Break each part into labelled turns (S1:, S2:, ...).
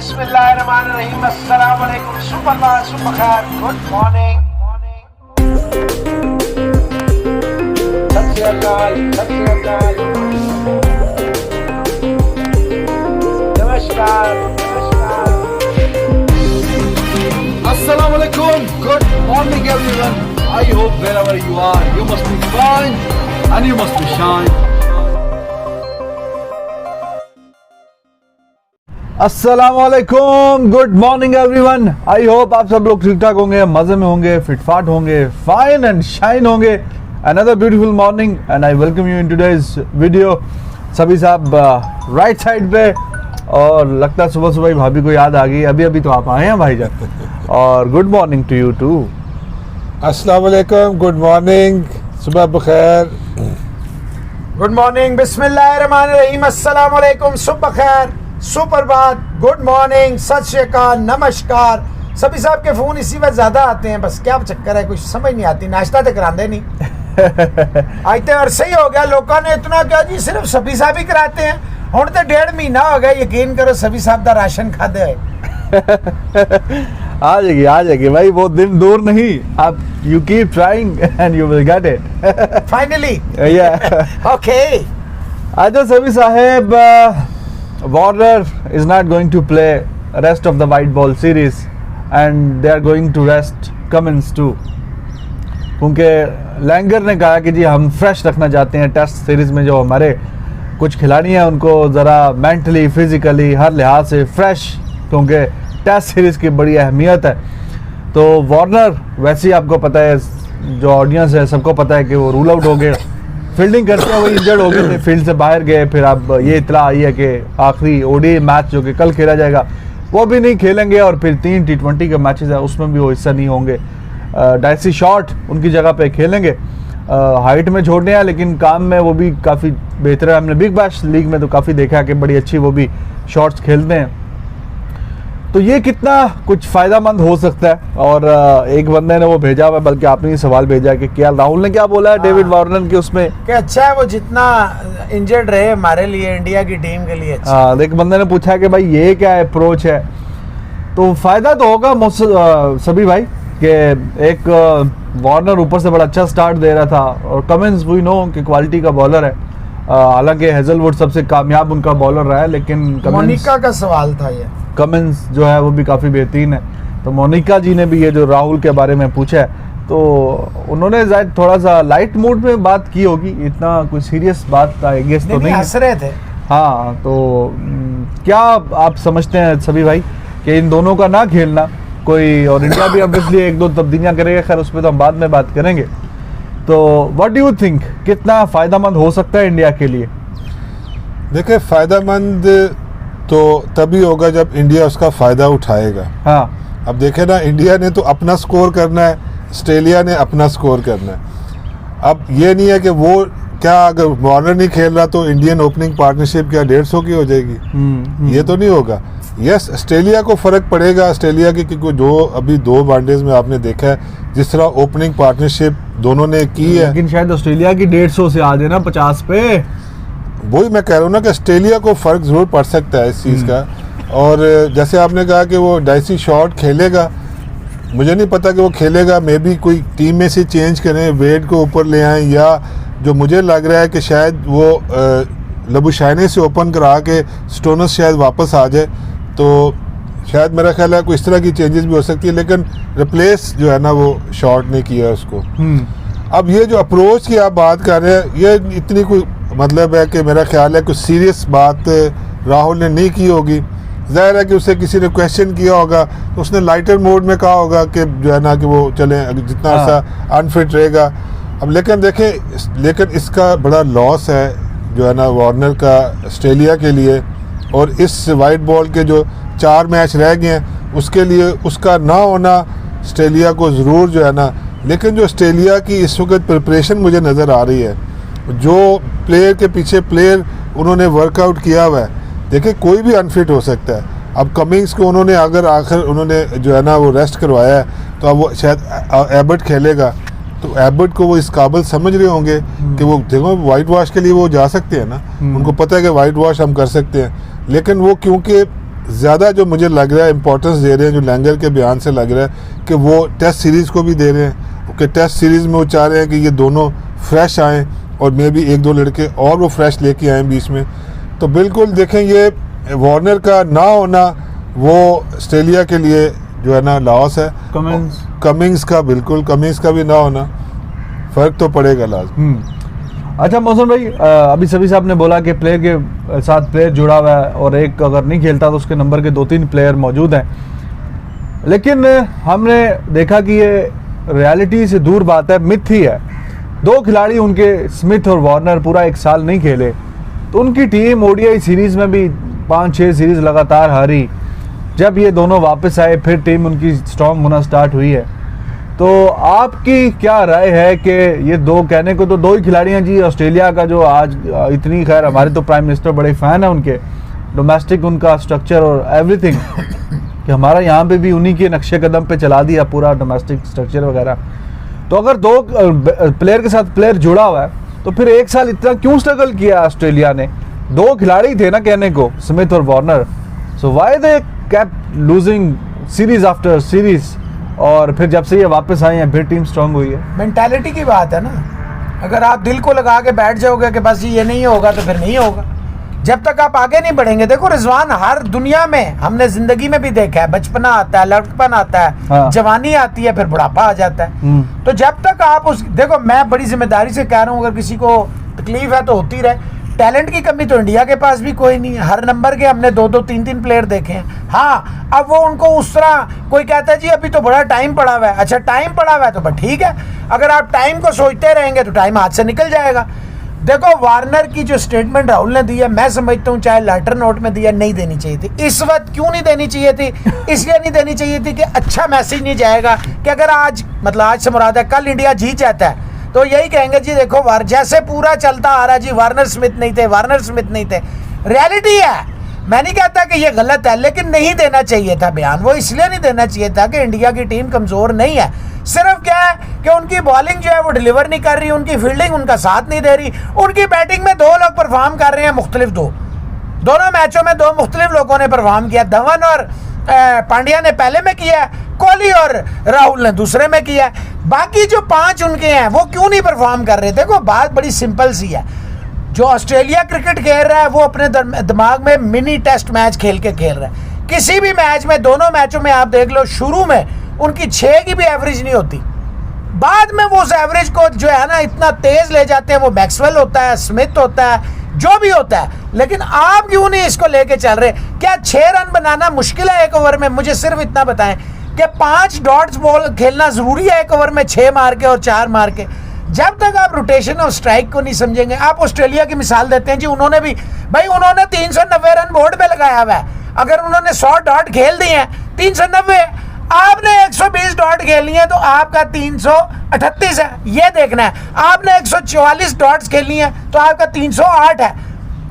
S1: बिस्मिल्लाहिर्रहमानिर्रहीम, अस्सलाम वालेकुम, सुप्रभात, सुबह खैर, गुड मॉर्निंग। सत श्री अकाल, सत श्री अकाल, नमस्कार, नमस्कार।
S2: Assalamu alaikum. Good morning, everyone. I hope wherever you are, you must be fine and you must be shine. अस्सलामु अलैकुम, good morning everyone. I hope आप सब लोग ठीक ठाक होंगे, मज़े में होंगे, फिटफाट होंगे, फाइन एंड शाइन होंगे। Another beautiful morning and I welcome you in today's video. सभी साहब राइट साइड पे, और लगता है सुबह सुबह ही भाभी को याद आ गई। अभी अभी तो आप आए हैं भाईजान, और good morning to you too.
S3: अस्सलाम वालेकुम, गुड मॉर्निंग, सुबह बखैर,
S1: गुड मॉर्निंग, बिस्मिल्लाहिर्रहमानिर्रहीम, अस्सलाम वालेकुम, सुबह खैर, सुप्रभात, गुड मॉर्निंग, सत श्री अकाल, नमस्कार। सभी साहब के फ़ोन इसी वक्त ज़्यादा आते हैं, बस क्या चक्कर है, कुछ समझ नहीं आती। नाश्ता तो कराते नहीं। आज तो अरसे ही हो गया, लोगों ने इतना क्या जी, सिर्फ सभी साहब ही कराते हैं। हुण तो 1.5 महीना हो गया, यकीन करो, सभी साहब का राशन खाते है।
S2: आ जाएगी भाई, वो दिन दूर नहीं। आप you keep trying and you will get it
S1: finally. Okay,
S2: आजा सभी साहेब, Warner is not going to play rest of the white ball series and they are going to rest Cummins too, क्योंकि लैंगर ने कहा कि जी हम fresh रखना चाहते हैं टेस्ट सीरीज़ में। जो हमारे कुछ खिलाड़ी हैं उनको ज़रा मेंटली, फिज़िकली, हर लिहाज से फ्रेश, क्योंकि टेस्ट सीरीज़ की बड़ी अहमियत है। तो वार्नर वैसे ही आपको पता है, जो ऑडियंस है सबको पता है कि वो रूल आउट हो गए। फील्डिंग करते हैं वो इंजर्ड हो गए थे, फील्ड से बाहर गए। फिर अब ये इतला आई है कि आखिरी ओडी मैच जो कि कल खेला जाएगा वो भी नहीं खेलेंगे, और फिर 3 T20 के मैचेस है उसमें भी वो हिस्सा नहीं होंगे। डाइसी शॉट उनकी जगह पे खेलेंगे। हाइट में छोटे हैं लेकिन काम में वो भी काफ़ी बेहतर है। हमने बिग बैश लीग में तो काफ़ी देखा है कि बड़ी अच्छी वो भी शॉट्स खेलते हैं। तो ये कितना कुछ फ़ायदेमंद हो सकता है। और एक बंदे ने वो भेजा हुआ, बल्कि आपने ही सवाल भेजा कि क्या राहुल ने क्या बोला है डेविड वार्नर के उसमें,
S1: कि अच्छा है वो जितना इंजर्ड रहे हमारे लिए, इंडिया की टीम के लिए अच्छा।
S2: हाँ, एक बंदे ने पूछा कि भाई ये क्या अप्रोच है। तो फ़ायदा तो होगा सभी भाई कि एक वार्नर ऊपर से बड़ा अच्छा स्टार्ट दे रहा था, और कमिंस वी नो कि क्वालिटी का बॉलर है। हालांकि हेजलवुड सबसे कामयाब उनका बॉलर रहा है, लेकिन
S1: मोनिका का सवाल था ये।
S2: कमिंस जो है वो भी काफ़ी बेहतरीन है। तो मोनिका जी ने भी ये जो राहुल के बारे में पूछा है, तो उन्होंने शायद थोड़ा सा लाइट मूड में बात की होगी, इतना कोई सीरियस बात आई गेस तो नहीं
S1: हंस रहे थे।
S2: हाँ, तो क्या आप समझते हैं सभी भाई कि इन दोनों का ना खेलना कोई, और इंडिया भी ऑब्वियसली 1-2 तब्दीलियाँ करेगा, खैर उस पर तो हम बाद में बात करेंगे। तो व्हाट डू यू थिंक, कितना फ़ायदेमंद हो सकता है इंडिया के लिए?
S3: देखिए फ़ायदेमंद तो तभी होगा जब इंडिया उसका फ़ायदा उठाएगा।
S2: हाँ,
S3: अब देखें ना, इंडिया ने तो अपना स्कोर करना है, ऑस्ट्रेलिया ने अपना स्कोर करना है। अब ये नहीं है कि वो क्या, अगर वार्नर नहीं खेल रहा तो इंडियन ओपनिंग पार्टनरशिप क्या 150 की हो जाएगी? ये तो नहीं होगा। यस, ऑस्ट्रेलिया को फ़र्क पड़ेगा, ऑस्ट्रेलिया की, क्योंकि जो अभी 2 वनडेज में आपने देखा है जिस तरह ओपनिंग पार्टनरशिप दोनों ने की है।
S2: लेकिन शायद ऑस्ट्रेलिया की 150 से आ जाए ना 50 पे।
S3: वही मैं कह रहा हूँ ना कि ऑस्ट्रेलिया को फ़र्क ज़रूर पड़ सकता है इस चीज़ का। और जैसे आपने कहा कि वो डाइसी शॉट खेलेगा, मुझे नहीं पता कि वो खेलेगा। मे बी कोई टीम में से चेंज करें, वेट को ऊपर ले आएँ, या जो मुझे लग रहा है कि शायद वो लबुशाइने से ओपन करा के स्टोनस शायद वापस आ जाए, तो शायद मेरा ख्याल है कोई इस तरह की चेंजेस भी हो सकती है। लेकिन रिप्लेस जो है ना वो शॉट ने किया उसको। अब ये जो अप्रोच की आप बात कर रहे हैं, ये इतनी कोई मतलब है कि मेरा ख्याल है कुछ सीरियस बात राहुल ने नहीं की होगी। ज़ाहिर है कि उसे किसी ने क्वेश्चन किया होगा तो उसने लाइटर मोड में कहा होगा कि जो है ना कि वो चले, जितना सा अनफिट रहेगा। अब लेकिन देखें, लेकिन इसका बड़ा लॉस है जो है ना वार्नर का ऑस्ट्रेलिया के लिए, और इस वाइट बॉल के जो 4 मैच रह गए हैं उसके लिए उसका ना होना ऑस्ट्रेलिया को ज़रूर जो है ना। लेकिन जो ऑस्ट्रेलिया की इस वक्त प्रिपरेशन मुझे नज़र आ रही है, जो प्लेयर के पीछे प्लेयर उन्होंने वर्कआउट किया हुआ है, देखिए कोई भी अनफिट हो सकता है। अब कमिंग्स को उन्होंने अगर आखिर उन्होंने जो है ना वो रेस्ट करवाया है, तो अब वो शायद एबर्ट खेलेगा, तो एबर्ट को वो इस काबिल समझ रहे होंगे कि वो देखो वाइट वॉश के लिए वो जा सकते हैं ना, उनको पता है कि वाइट वॉश हम कर सकते हैं। लेकिन वो क्योंकि ज़्यादा जो मुझे लग रहा है इम्पोर्टेंस दे रहे हैं, जो लैंगर के बयान से लग रहा है कि वो टेस्ट सीरीज़ को भी दे रहे हैं कि टेस्ट सीरीज़ में वो चाह रहे हैं कि ये दोनों फ्रेश आएँ और मे भी एक दो लड़के और वो फ्रेश लेके आएँ बीच में। तो बिल्कुल देखें, ये वार्नर का ना होना वो ऑस्ट्रेलिया के लिए जो है ना लॉस है। कमिंग्स का बिल्कुल, कमिंग्स का भी ना होना फ़र्क तो पड़ेगा लाज़मी।
S2: अच्छा मौसम भाई, अभी सभी साहब ने बोला कि प्लेयर के साथ प्लेयर जुड़ा हुआ है और एक अगर नहीं खेलता तो उसके नंबर के 2-3 प्लेयर मौजूद हैं, लेकिन हमने देखा कि ये रियलिटी से दूर बात है, मिथ ही है। 2 खिलाड़ी उनके स्मिथ और वार्नर पूरा 1 साल नहीं खेले, तो उनकी टीम ओडीआई सीरीज़ में भी 5-6 सीरीज़ लगातार हारी। जब ये दोनों वापस आए फिर टीम उनकी स्ट्रॉन्ग होना स्टार्ट हुई है। तो आपकी क्या राय है कि ये 2, कहने को तो 2 ही खिलाड़ी हैं जी ऑस्ट्रेलिया का, जो आज इतनी, खैर हमारे तो प्राइम मिनिस्टर बड़े फ़ैन हैं उनके, डोमेस्टिक उनका स्ट्रक्चर और एवरीथिंग, कि हमारा यहाँ पे भी उन्हीं के नक्शे कदम पे चला दिया पूरा डोमेस्टिक स्ट्रक्चर वगैरह। तो अगर 2 प्लेयर के साथ प्लेयर जुड़ा हुआ है तो फिर 1 साल इतना क्यों स्ट्रगल किया ऑस्ट्रेलिया ने? 2 खिलाड़ी थे ना कहने को, स्मिथ और Warner, so why they kept losing series after series, और फिर जब से ये वापस आए हैं फिर टीम स्ट्रांग हुई है।
S1: मेंटालिटी की बात है ना, अगर आप दिल को लगा के बैठ जाओगे कि बस ये नहीं होगा तो फिर नहीं होगा, जब तक आप आगे नहीं बढ़ेंगे। देखो रिजवान, हर दुनिया में हमने जिंदगी में भी देखा है, बचपना आता है, लड़कपन आता है,
S2: हाँ।
S1: जवानी आती है, फिर बुढ़ापा आ जाता है। तो जब तक आप उस, देखो मैं बड़ी जिम्मेदारी से कह रहा हूँ, अगर किसी को तकलीफ है तो होती रहे। टैलेंट की कमी तो इंडिया के पास भी कोई नहीं है, हर नंबर के हमने 2-2, 3-3 प्लेयर देखे हैं। हाँ, अब वो उनको उस तरह कोई कहता है जी अभी तो बड़ा टाइम पड़ा हुआ है, अच्छा टाइम पड़ा हुआ है तो बस ठीक है, अगर आप टाइम को सोचते रहेंगे तो टाइम हाथ से निकल जाएगा। देखो वार्नर की जो स्टेटमेंट राहुल ने दी है, मैं समझता हूँ चाहे लेटर नोट में दिया, नहीं देनी चाहिए थी इस वक्त। क्यों नहीं देनी चाहिए थी? इसलिए नहीं देनी चाहिए थी कि अच्छा मैसेज नहीं जाएगा कि अगर आज, मतलब आज से मुराद है कल इंडिया जीत जाता है तो यही कहेंगे जी देखो जैसे पूरा चलता आ रहा जी वार्नर स्मिथ नहीं थे, वार्नर स्मिथ नहीं थे। रियलिटी है, मैं नहीं कहता कि ये गलत है, लेकिन नहीं देना चाहिए था बयान। वो इसलिए नहीं देना चाहिए था कि इंडिया की टीम कमज़ोर नहीं है, सिर्फ क्या है कि उनकी बॉलिंग जो है वो डिलीवर नहीं कर रही, उनकी फील्डिंग उनका साथ नहीं दे रही, उनकी बैटिंग में 2 लोग परफॉर्म कर रहे हैं, मुख्तलिफ दोनों मैचों में 2 मुख्तलिफ लोगों ने परफॉर्म किया। धवन और पांड्या ने पहले में किया, कोहली और राहुल ने दूसरे में किया। बाकी जो 5 उनके हैं वो क्यों नहीं परफॉर्म कर रहे? देखो बात बड़ी सिंपल सी है, जो ऑस्ट्रेलिया क्रिकेट खेल रहा है वो अपने दिमाग में मिनी टेस्ट मैच खेल के खेल रहा है। किसी भी मैच में, दोनों मैचों में आप देख लो, शुरू में उनकी 6 की भी एवरेज नहीं होती, बाद में वो उस एवरेज को जो है ना इतना तेज ले जाते हैं। वो मैक्सवेल होता है, स्मिथ होता है, जो भी होता है, लेकिन आप क्यों नहीं इसको लेके चल रहे? क्या 6 रन बनाना मुश्किल है 1 ओवर में? मुझे सिर्फ इतना बताएं कि 5 डॉट्स बॉल खेलना जरूरी है 1 ओवर में, 6 मार के और 4 मार के? जब तक आप रोटेशन और स्ट्राइक को नहीं समझेंगे। आप ऑस्ट्रेलिया की मिसाल देते हैं जी, उन्होंने भी भाई उन्होंने 390 रन बोर्ड पे लगाया हुआ है, अगर उन्होंने 100 डॉट खेल दिए हैं 390, आपने 120 डॉट खेलनी है तो आपका 338 है, ये देखना है। आपने 144 डॉट्स खेलनी है तो आपका 308 है।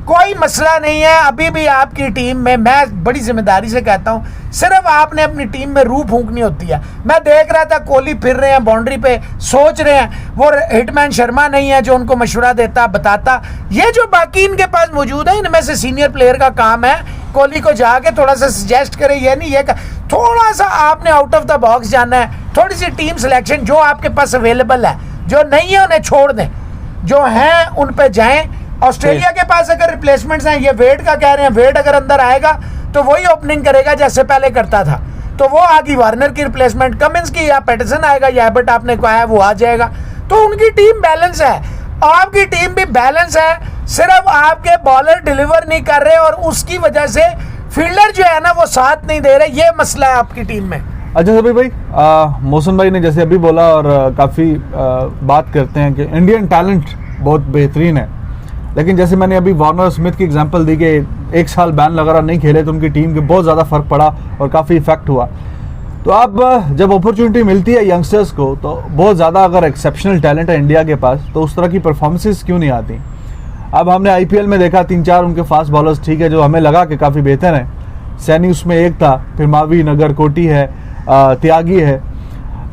S1: कोई मसला नहीं है, अभी भी आपकी टीम में, मैं बड़ी जिम्मेदारी से कहता हूं, सिर्फ आपने अपनी टीम में रूह फूंकनी होती है। मैं देख रहा था कोहली फिर रहे हैं बाउंड्री पे, सोच रहे हैं, वो हिटमैन शर्मा नहीं है जो उनको मशवरा देता बताता। ये जो बाकी इनके पास मौजूद है, इनमें से सीनियर प्लेयर का काम है कोहली को जाके थोड़ा सा सजेस्ट करे, ये नहीं ये थोड़ा सा आपने आउट ऑफ द बॉक्स जाना है, थोड़ी सी टीम सिलेक्शन जो आपके पास अवेलेबल है, जो नहीं है उन्हें छोड़ दें, जो हैं उन पे जाएं। ऑस्ट्रेलिया के पास अगर रिप्लेसमेंट्स हैं, ये वेड का कह रहे हैं, वेड अगर अंदर आएगा तो वही ओपनिंग करेगा जैसे पहले करता था, तो वो आगे वार्नर की रिप्लेसमेंट, कमिंस की या पैटरसन आएगा या एबर्ट आपने कहा है वो आ जाएगा। तो उनकी टीम बैलेंस है, आपकी टीम भी बैलेंस है, सिर्फ आपके बॉलर डिलीवर नहीं कर रहे और उसकी वजह से फील्डर जो है ना वो साथ नहीं दे रहे, ये मसला है आपकी टीम में।
S2: अच्छा सभी भाई, मौसम भाई ने जैसे अभी बोला और काफ़ी बात करते हैं कि इंडियन टैलेंट बहुत बेहतरीन है, लेकिन जैसे मैंने अभी वार्नर और स्मिथ की एग्जांपल दी कि 1 साल बैन वगैरह नहीं खेले तो उनकी टीम के बहुत ज़्यादा फ़र्क पड़ा और काफ़ी इफेक्ट हुआ। तो अब जब अपॉर्चुनिटी मिलती है यंगस्टर्स को, तो बहुत ज़्यादा अगर एक्सेप्शनल टैलेंट है इंडिया के पास तो उस तरह की परफॉर्मेंसेस क्यों नहीं आती? अब हमने IPL में देखा 3-4 उनके फास्ट बॉलर्स ठीक है जो हमें लगा कि काफ़ी बेहतर हैं, सैनी उसमें एक था, फिर मावी नगर कोटी है, त्यागी है,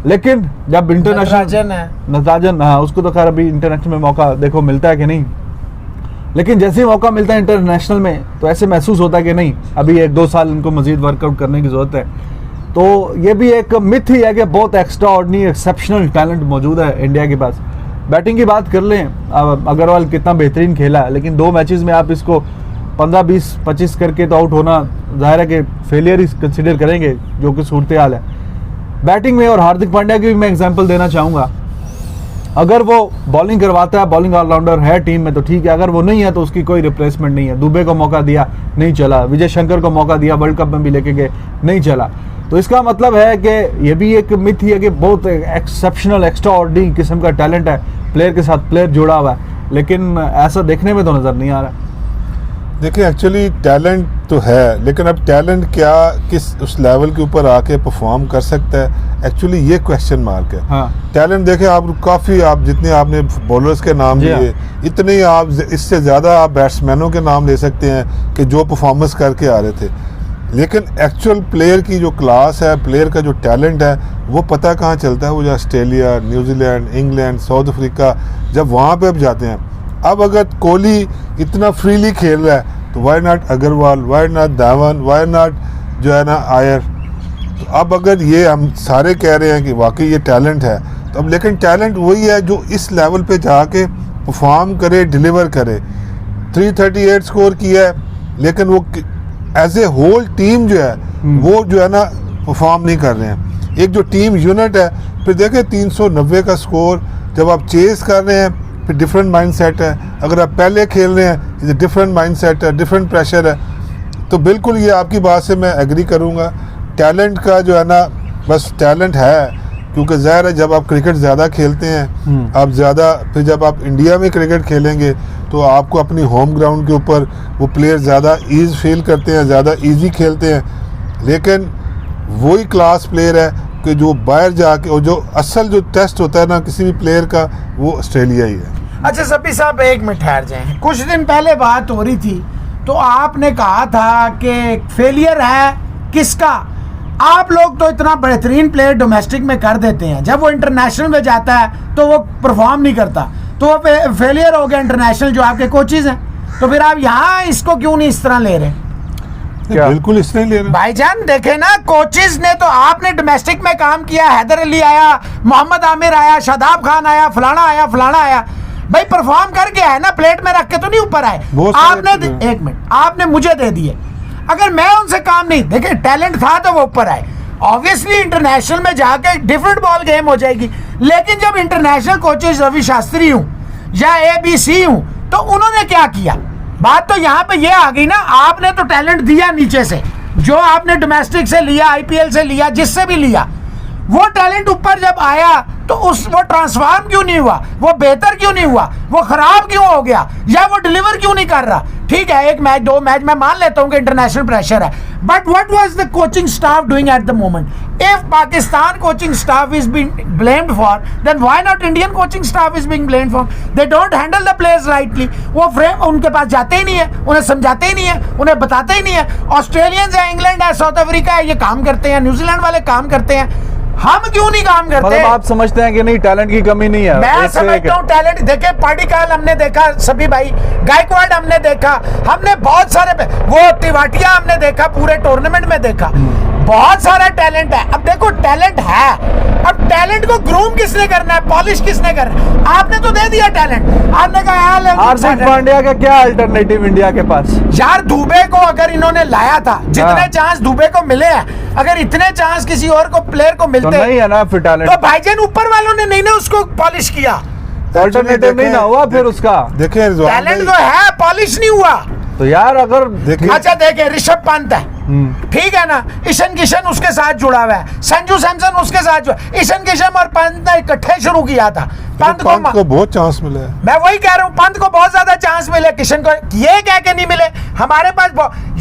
S2: लेकिन जब इंटरनेशनल नटराजन, हाँ उसको तो खैर अभी इंटरनेशनल में मौका देखो मिलता है कि नहीं, लेकिन जैसे ही मौका मिलता है इंटरनेशनल में तो ऐसे महसूस होता है कि नहीं, अभी 1-2 साल इनको मजीद वर्कआउट करने की ज़रूरत है। तो ये भी एक मिथ ही है कि बहुत एक्स्ट्रा ऑर्डिनरी एक्सेप्शनल टैलेंट मौजूद है इंडिया के पास। बैटिंग की बात कर लें, अग्रवाल कितना बेहतरीन खेला है, लेकिन 2 मैचेस में आप इसको 15, 20, 25 करके तो आउट होना ज़ाहिर है कि फेलियर ही कंसिडर करेंगे, जो कि सूरत हाल है बैटिंग में। और हार्दिक पांड्या की भी मैं एग्जांपल देना चाहूँगा, अगर वो बॉलिंग करवाता है, बॉलिंग ऑलराउंडर है टीम में तो ठीक है, अगर वो नहीं है तो उसकी कोई रिप्लेसमेंट नहीं है। दुबे को मौका दिया, नहीं चला। विजय शंकर को मौका दिया, वर्ल्ड कप में भी लेके गए, नहीं चला। तो इसका मतलब है कि ये भी एक मिथ ही है कि बहुत एक्सेप्शनल एक्स्ट्रा ऑर्डिनरी किस्म का टैलेंट है, प्लेयर के साथ प्लेयर जुड़ा हुआ है, लेकिन ऐसा देखने में तो नज़र नहीं आ रहा।
S3: देखिए एक्चुअली टैलेंट तो है, लेकिन अब टैलेंट क्या किस उस लेवल के ऊपर आके परफॉर्म कर सकता है, एक्चुअली ये क्वेश्चन मार्क है।
S2: हाँ।
S3: टैलेंट देखें आप काफ़ी, आप जितने आपने बॉलर्स के नाम
S2: जी
S3: लिए, इतने ही आप इससे ज़्यादा आप बैट्समैनों के नाम ले सकते हैं कि जो परफॉर्मेंस करके आ रहे थे। लेकिन एक्चुअल प्लेयर की जो क्लास है, प्लेयर का जो टैलेंट है, वो पता कहाँ चलता है, वो जो Australia, New Zealand, England, south Africa, जब वहाँ पे अब जाते हैं। अब अगर कोहली इतना फ्रीली खेल रहा है तो why not Agarwal, why not Dhawan, why not जो है ना आयर। तो अब अगर ये हम सारे कह रहे हैं कि वाकई ये टैलेंट है, तो अब लेकिन टैलेंट वही है जो इस लेवल पे जाके परफॉर्म करे, डिलीवर करे। 338 स्कोर किया है, लेकिन वो एज ए होल टीम जो है वो जो है ना परफॉर्म नहीं कर रहे हैं। एक जो टीम यूनिट है, फिर देखें 390 का स्कोर जब आप चेस कर रहे हैं, फिर डिफरेंट माइंडसेट है। अगर आप पहले खेल रहे हैं, ये डिफरेंट माइंडसेट है, डिफरेंट प्रेशर है। तो बिल्कुल ये आपकी बात से मैं एग्री करूँगा। टैलेंट का जो है ना, बस टैलेंट है, क्योंकि ज़ाहिर है जब आप क्रिकेट ज़्यादा खेलते हैं, आप ज़्यादा, फिर जब आप इंडिया में क्रिकेट खेलेंगे तो आपको अपनी होम ग्राउंड के ऊपर वो प्लेयर ज़्यादा ईज फील करते हैं, ज़्यादा ईजी खेलते हैं। लेकिन वही क्लास प्लेयर है कि जो बाहर जाके, और जो असल जो टेस्ट होता है ना किसी भी प्लेयर का, वो ऑस्ट्रेलिया ही है।
S1: अच्छा सपी साहब, एक मिनट ठहर जाएं। कुछ दिन पहले बात हो रही थी तो आपने कहा था कि फेलियर है किसका, आप लोग तो इतना बेहतरीन प्लेयर डोमेस्टिक में कर देते हैं, जब वो इंटरनेशनल में जाता है तो वो परफॉर्म नहीं करता, तो वो फेलियर हो गया इंटरनेशनल जो आपके कोचेज हैं। तो फिर आप यहाँ इसको क्यों नहीं इस तरह ले रहे?
S3: बिल्कुल इसने ले रहे
S1: भाईजान देखे ना, कोचेज ने तो, आपने डोमेस्टिक में काम किया, हैदर अली आया, मोहम्मद आमिर आया, शादाब खान आया, फलाना आया, फलाना आया, भाई परफॉर्म करके आया ना, प्लेट में रख के तो नहीं ऊपर आए। आपने एक मिनट, आपने मुझे दे दिए, अगर मैं उनसे काम नहीं, देखिए टैलेंट था तो वो ऊपर आए। ऑब्वियसली इंटरनेशनल में जाके डिफरेंट बॉल गेम हो जाएगी, लेकिन जब इंटरनेशनल कोचेज रवि शास्त्री हूं या ABC हूं, तो उन्होंने क्या किया? बात तो यहाँ पे ये आ गई ना, आपने तो टैलेंट दिया नीचे से, जो आपने डोमेस्टिक से लिया, IPL से लिया, जिससे भी लिया, वो टैलेंट ऊपर जब आया तो वो ट्रांसफॉर्म क्यों नहीं हुआ, वो बेहतर क्यों नहीं हुआ, वो खराब क्यों हो गया, या वो डिलीवर क्यों नहीं कर रहा? ठीक है, 1 मैच 2 मैच मैं मान लेता हूं कि इंटरनेशनल प्रेशर है, but what was the coaching staff doing at the moment? If Pakistan coaching staff is being blamed for, then why not Indian coaching staff is being blamed for? They don't handle the players rightly. वो फ्रेम उनके पास जाते ही नहीं है, उन्हें समझाते ही नहीं है, उन्हें बताते ही नहीं है। ऑस्ट्रेलियंस है, इंग्लैंड है, साउथ अफ्रीका है, ये काम करते हैं, न्यूजीलैंड वाले काम करते हैं, हम क्यों नहीं काम करते?
S2: मतलब आप समझते हैं कि नहीं, टैलेंट की कमी नहीं है?
S1: मैं समझता हूँ टैलेंट, देखे पार्टिकल हमने देखा, सभी भाई गायकवाड हमने देखा, हमने बहुत सारे, वो तिवाटिया हमने देखा, पूरे टूर्नामेंट में देखा, बहुत सारा टैलेंट है। अब देखो टैलेंट है, अब टैलेंट को ग्रूम किसने करना है, पॉलिश किसने करना है? आपने तो दे दिया टैलेंट, आपने कहा
S2: हार्दिक पांड्या का क्या अल्टरनेटिव इंडिया के पास?
S1: यार दुबे को अगर इन्होंने लाया था, जितने चांस दुबे को मिले हैं, अगर इतने चांस किसी और को प्लेयर को मिलते
S2: तो नहीं है ना फिर टैलेंट,
S1: तो भाईजान ऊपर वालों ने नहीं ना उसको पॉलिश किया,
S2: अल्टरनेटिव नहीं ना हुआ फिर उसका।
S3: देखिए
S1: टैलेंट तो है, पॉलिश नहीं हुआ।
S2: तो यार अगर
S1: अच्छा देखे ऋषभ पंत है, ठीक है ना, ईशान किशन उसके साथ जुड़ा हुआ है, संजू सैमसन उसके साथ जुड़ा, ईशान किशन और पंत ने इकट्ठे शुरू किया था। पंत
S3: को बहुत चांस मिले,
S1: मैं वही कह रहा हूँ, पंत को बहुत ज्यादा चांस मिले, किशन को ये कह के नहीं मिले। हमारे पास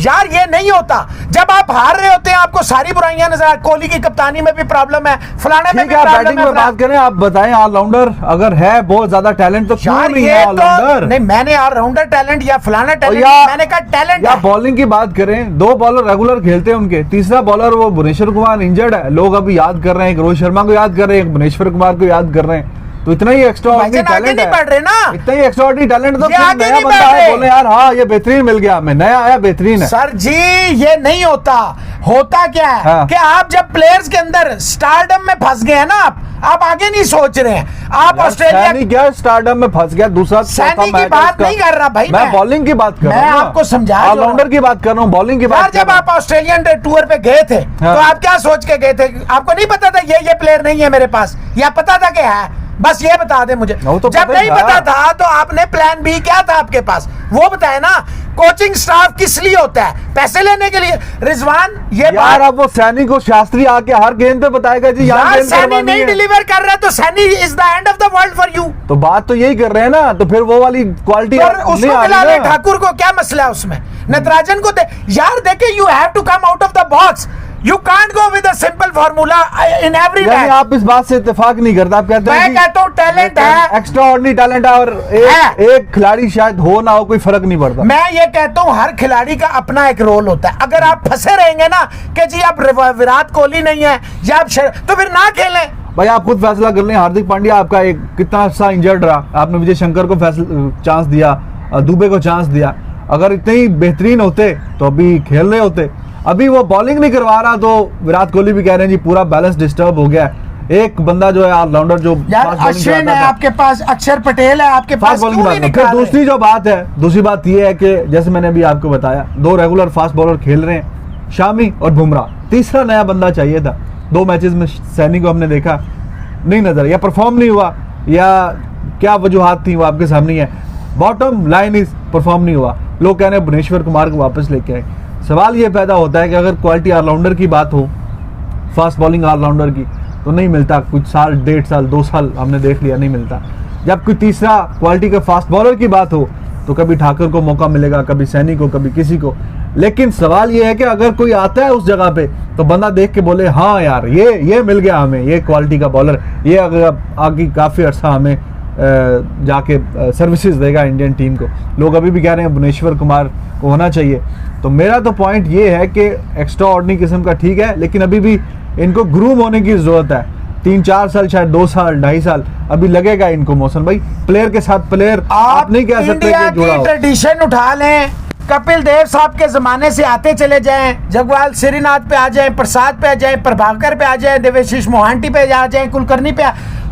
S1: यार ये नहीं होता, जब आप हार रहे होते हैं आपको सारी बुराइयां नजर, कोहली की कप्तानी में भी प्रॉब्लम है, फलाने में भी
S2: बैटिंग में बात करें, आप बताएं ऑलराउंडर अगर है बहुत ज्यादा टैलेंट तो क्यों नहीं है ऑलराउंडर?
S1: नहीं, मैंने ऑलराउंडर टैलेंट या फलाना टैलेंट, मैंने कहा टैलेंट है।
S2: बॉलिंग की बात करें, 2 बॉलर रेगुलर खेलते हैं उनके, तीसरा बॉलर वो भुवनेश्वर कुमार इंजर्ड है, लोग अभी याद कर रहे हैं, रोहित शर्मा को याद कर रहे हैं, भुवनेश्वर कुमार को याद कर रहे हैं, तो इतना ही एक्स्ट्राऑर्डिनरी
S1: भाईजान आगे
S2: टैलेंट
S1: नहीं बढ़ रहे ना।
S2: इतना ही एक्स्ट्राऑर्डिनरी टैलेंट तो
S1: ये
S2: फिर
S1: आगे
S2: नया
S1: नहीं
S2: बंदा
S1: बढ़
S2: है
S1: रहे।
S2: बोले यार हाँ ये बेहतरीन मिल गया हमें, नया आया बेहतरीन है।
S1: सर जी ये नहीं होता क्या है
S2: हाँ।
S1: कि आप जब प्लेयर्स के अंदर स्टारडम में फंस गए हैं ना, आप आगे नहीं सोच रहे हैं। आप
S2: यार,
S1: ऑस्ट्रेलिया
S2: सैनी क्या स्टारडम में फंस गया, दूसरा
S1: सैनी की बात नहीं कर रहा भाई,
S2: मैं बॉलिंग की बात कर रहा हूँ,
S1: मैं आपको समझा रहा हूँ।
S2: ऑलराउंडर की बात कर रहा हूँ, बॉलिंग की
S1: यार
S2: बात
S1: जब आप ऑस्ट्रेलियन टूर पे गए थे
S2: हाँ।
S1: तो आप क्या सोच के गए थे? आपको नहीं पता था ये प्लेयर नहीं है मेरे पास, या पता था क्या है? बस ये बता दे मुझे।
S2: वो तो
S1: जब
S2: पता ही
S1: नहीं
S2: था।
S1: पता था तो आपने प्लान बी क्या था आपके पास, वो बताए ना। कोचिंग स्टाफ किस लिए होता है? पैसे लेने के लिए। रिजवान ये
S2: यार
S1: बात,
S2: अब वो सैनी को शास्त्री आके हर गेंद पे बताएगा जी यहाँ
S1: यार
S2: गेंद
S1: सैनी
S2: करवानी
S1: नहीं
S2: है।
S1: डिलीवर कर रहा तो Saini is the end of the world for you.
S2: तो बात तो यही कर रहे हैं ना, तो फिर वो वाली क्वालिटी
S1: और उसको मिला ले ठाकुर को, क्या मसला है उसमें? नटराजन को दे यार, देखे you have to come out of the box, you can't go with a simple formula in every match.
S2: आप इस बात से इत्तेफाक नहीं करते, आप कहते हैं
S1: मैं कहता हूँ टैलेंट है,
S2: एक्स्ट्रा ऑर्डिनरी टैलेंट है और एक खिलाड़ी शायद हो ना हो कोई फर्क नहीं पड़ता।
S1: मैं ये कहता हूँ हर खिलाड़ी का अपना एक रोल होता है। अगर आप फंसे रहेंगे ना कि जी आप विराट कोहली नहीं है या आप तो फिर ना खेलें।
S2: भाई आप खुद फैसला कर लें, हार्दिक पांड्या आपका एक कितना सा इंजर्ड रहा, आपने विजय शंकर को चांस दिया, दुबे को चांस दिया। अगर इतने ही बेहतरीन होते तो अभी खेल रहे होते। अभी वो बॉलिंग नहीं करवा रहा तो विराट कोहली भी कह रहे हैं जी पूरा बैलेंस डिस्टर्ब हो गया है। एक बंदा जो है ऑलराउंडर जो
S1: यार अश्विन है आपके पास, अक्षर पटेल है आपके पास, क्यों नहीं
S2: फिर
S1: निकाल रहे?
S2: दूसरी जो बात है, दूसरी बात ये है कि जैसे मैंने अभी आपको बताया, दो रेगुलर फास्ट बॉलर खेल रहे हैं, शामी और बुमराह। तीसरा नया बंदा चाहिए था। 2 मैचेस में सैनी को हमने देखा नहीं नजर, या परफॉर्म नहीं हुआ, या क्या वजूहात थी वो आपके सामने है। बॉटम लाइन इज परफॉर्म नहीं हुआ। लोग कह रहे हैं भुवनेश्वर कुमार को वापस लेके आए। सवाल ये पैदा होता है कि अगर क्वालिटी ऑलराउंडर की बात हो, फास्ट बॉलिंग ऑलराउंडर की, तो नहीं मिलता। कुछ साल, 1.5 साल, 2 साल हमने देख लिया, नहीं मिलता। जब कोई तीसरा क्वालिटी का फास्ट बॉलर की बात हो तो कभी ठाकुर को मौका मिलेगा, कभी सैनी को, कभी किसी को। लेकिन सवाल ये है कि अगर कोई आता है उस जगह पे तो बंदा देख के बोले हाँ यार ये मिल गया हमें, ये क्वालिटी का बॉलर, ये अगर आगे काफ़ी अर्सा हमें जाके सर्विसेज देगा इंडियन टीम को। लोग अभी भी कह रहे हैं भुवनेश्वर कुमार को होना चाहिए। तो मेरा तो पॉइंट ये है कि एक्स्ट्रा ऑर्डिनरी किस्म का ठीक है, लेकिन अभी भी इनको ग्रूम होने की ज़रूरत है। 3-4 साल, शायद 2 साल, 2.5 साल अभी लगेगा इनको। मौसम भाई प्लेयर के साथ प्लेयर आप नहीं कह सकते
S1: इंडिया
S2: कि जुड़ा
S1: की
S2: हो।
S1: ट्रेडिशन उठा लें, कपिल देव साहब के जमाने से आते चले जाएं, जगवाल श्रीनाथ पे आ जाएं, प्रसाद पे आ जाएं, प्रभाकर पे आ जाएं, देवेशीष मोहांटी पे आ जाएं, कुलकर्णी पे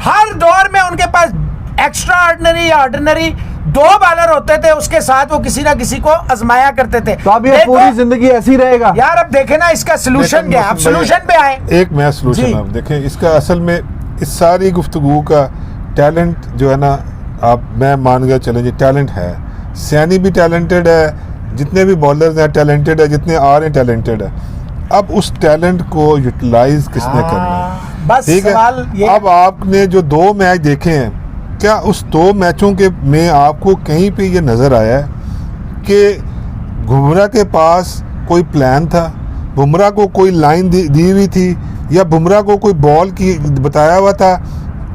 S1: हर दौर में उनके पास एक्स्ट्रा ऑर्डिनरी या ऑर्डिनरी 2 बॉलर होते थे, उसके साथ वो किसी ना किसी को आजमाया करते थे।
S2: तो अब ये पूरी जिंदगी ऐसी रहेगा
S1: यार अब देखे ना इसका सोल्यूशन क्या है, आप सोल्यूशन पे आए।
S3: एक मैं सोल्यूशन आप देखें, इसका असल में इस सारी गुफ्तगू का टैलेंट जो है ना, आप मैं मान गया चलें जी टैलेंट है। सैनी भी टैलेंटेड है, जितने भी बॉलर्स हैं टैलेंटेड है, जितने आ रहे हैं टैलेंटेड है। अब उस टैलेंट को यूटिलाइज किसने करना है?
S1: बस
S3: ठीक
S1: सवाल
S3: है।
S1: ये
S3: अब आपने जो 2 मैच देखे हैं, क्या उस 2 मैचों के में आपको कहीं पे ये नज़र आया है कि बुमराह के पास कोई प्लान था, बुमराह को कोई लाइन दी हुई थी, या बुमराह को कोई बॉल की बताया हुआ था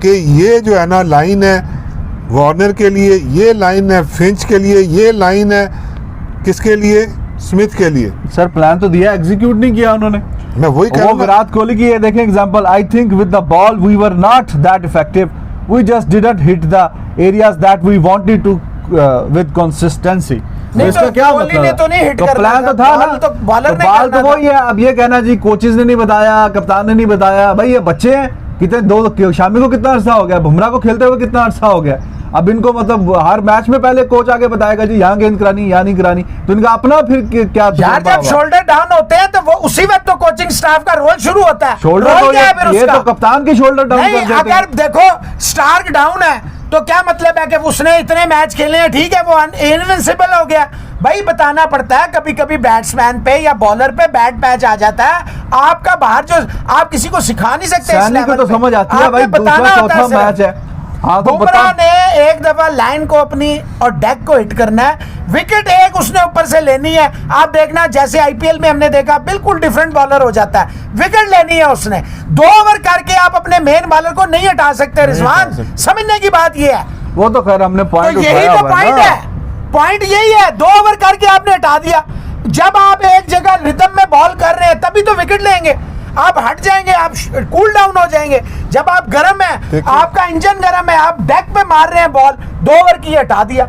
S3: कि ये जो है ना लाइन है वार्नर के लिए, ये लाइन है फिंच के लिए, ये लाइन है किसके लिए, स्मिथ के लिए?
S2: सर प्लान तो दिया, एग्जीक्यूट नहीं किया उन्होंने।
S3: मैं वही कह
S2: वो
S3: रहा हूँ।
S2: विराट कोहली की ये देखें example, I think with the ball we were not that effective, we just didn't hit the areas that we wanted to with consistency.
S1: नहीं
S2: इसका
S1: तो
S2: क्या
S1: कोहली
S2: मतलब
S1: ने तो नहीं हिट
S2: तो
S1: करना
S2: प्लान
S1: था,
S2: तो था ना,
S1: बॉल तो बॉलर ने
S2: बाल
S1: करना
S2: तो वही
S1: था।
S2: है। अब ये कहना जी कोचेज ने नहीं बताया, कप्तान ने नहीं बताया, भाई ये बच्चे हैं, कितने 2 शामी को कितना अरसा हो गया, बुमराह को खेलते हुए कितना अरसा हो गया। अब इनको मतलब हर मैच में पहले कोच आके बताएगा जी यहाँ गेंद करानी, यहाँ नहीं करानी, तो इनका अपना फिर क्या
S1: यार
S2: तजुर्बा
S1: जब
S2: होगा?
S1: शोल्डर डाउन होते हैं तो वो उसी वक्त तो कोचिंग स्टाफ का रोल शुरू होता है।
S2: शोल्डर
S1: रोल
S2: तो
S1: क्या है फिर
S2: ये
S1: उसका?
S2: तो कप्तान की शोल्डर डाउन
S1: नहीं,
S2: कर देते
S1: अगर
S2: हैं।
S1: देखो स्टार्क डाउन है तो क्या मतलब है कि उसने इतने मैच खेले हैं, ठीक है वो इनविंसिबल हो गया। भाई बताना पड़ता है, कभी कभी बैट्समैन पे या बॉलर पे बैट पैच आ जाता है, आपका बाहर जो आप किसी को सिखा नहीं सकते। इस
S2: सैनी को
S1: लेवल
S2: तो
S1: पे।
S2: समझ आती है
S1: आपने
S2: भाई,
S1: बताना
S2: दूसरा
S1: होता है
S2: चौथा
S1: सिर्फ।
S2: मैच है। हाँ तो
S1: बुमराह
S2: बता,
S1: ने एक दफा लाइन को अपनी और डेक को हिट करना है, विकेट एक उसने ऊपर से लेनी है। आप देखना जैसे आईपीएल में हमने देखा बिल्कुल डिफरेंट बॉलर हो जाता है, विकेट लेनी है उसने। 2 ओवर करके आप अपने मेन बॉलर को नहीं हटा सकते रिजवान, समझने की बात यह है।
S2: वो तो खैर हमने पॉइंट
S1: तो यही तो पॉइंट है, पॉइंट यही है। 2 ओवर करके आपने हटा दिया। जब आप एक जगह रिदम में बॉल कर रहे हैं तभी तो विकेट लेंगे। आप हट जाएंगे, आप कूल डाउन हो जाएंगे। जब आप गर्म है,
S3: देखिए।
S1: आपका इंजन गर्म है, आप डेक पे मार रहे हैं बॉल, 2 ओवर की हटा दिया।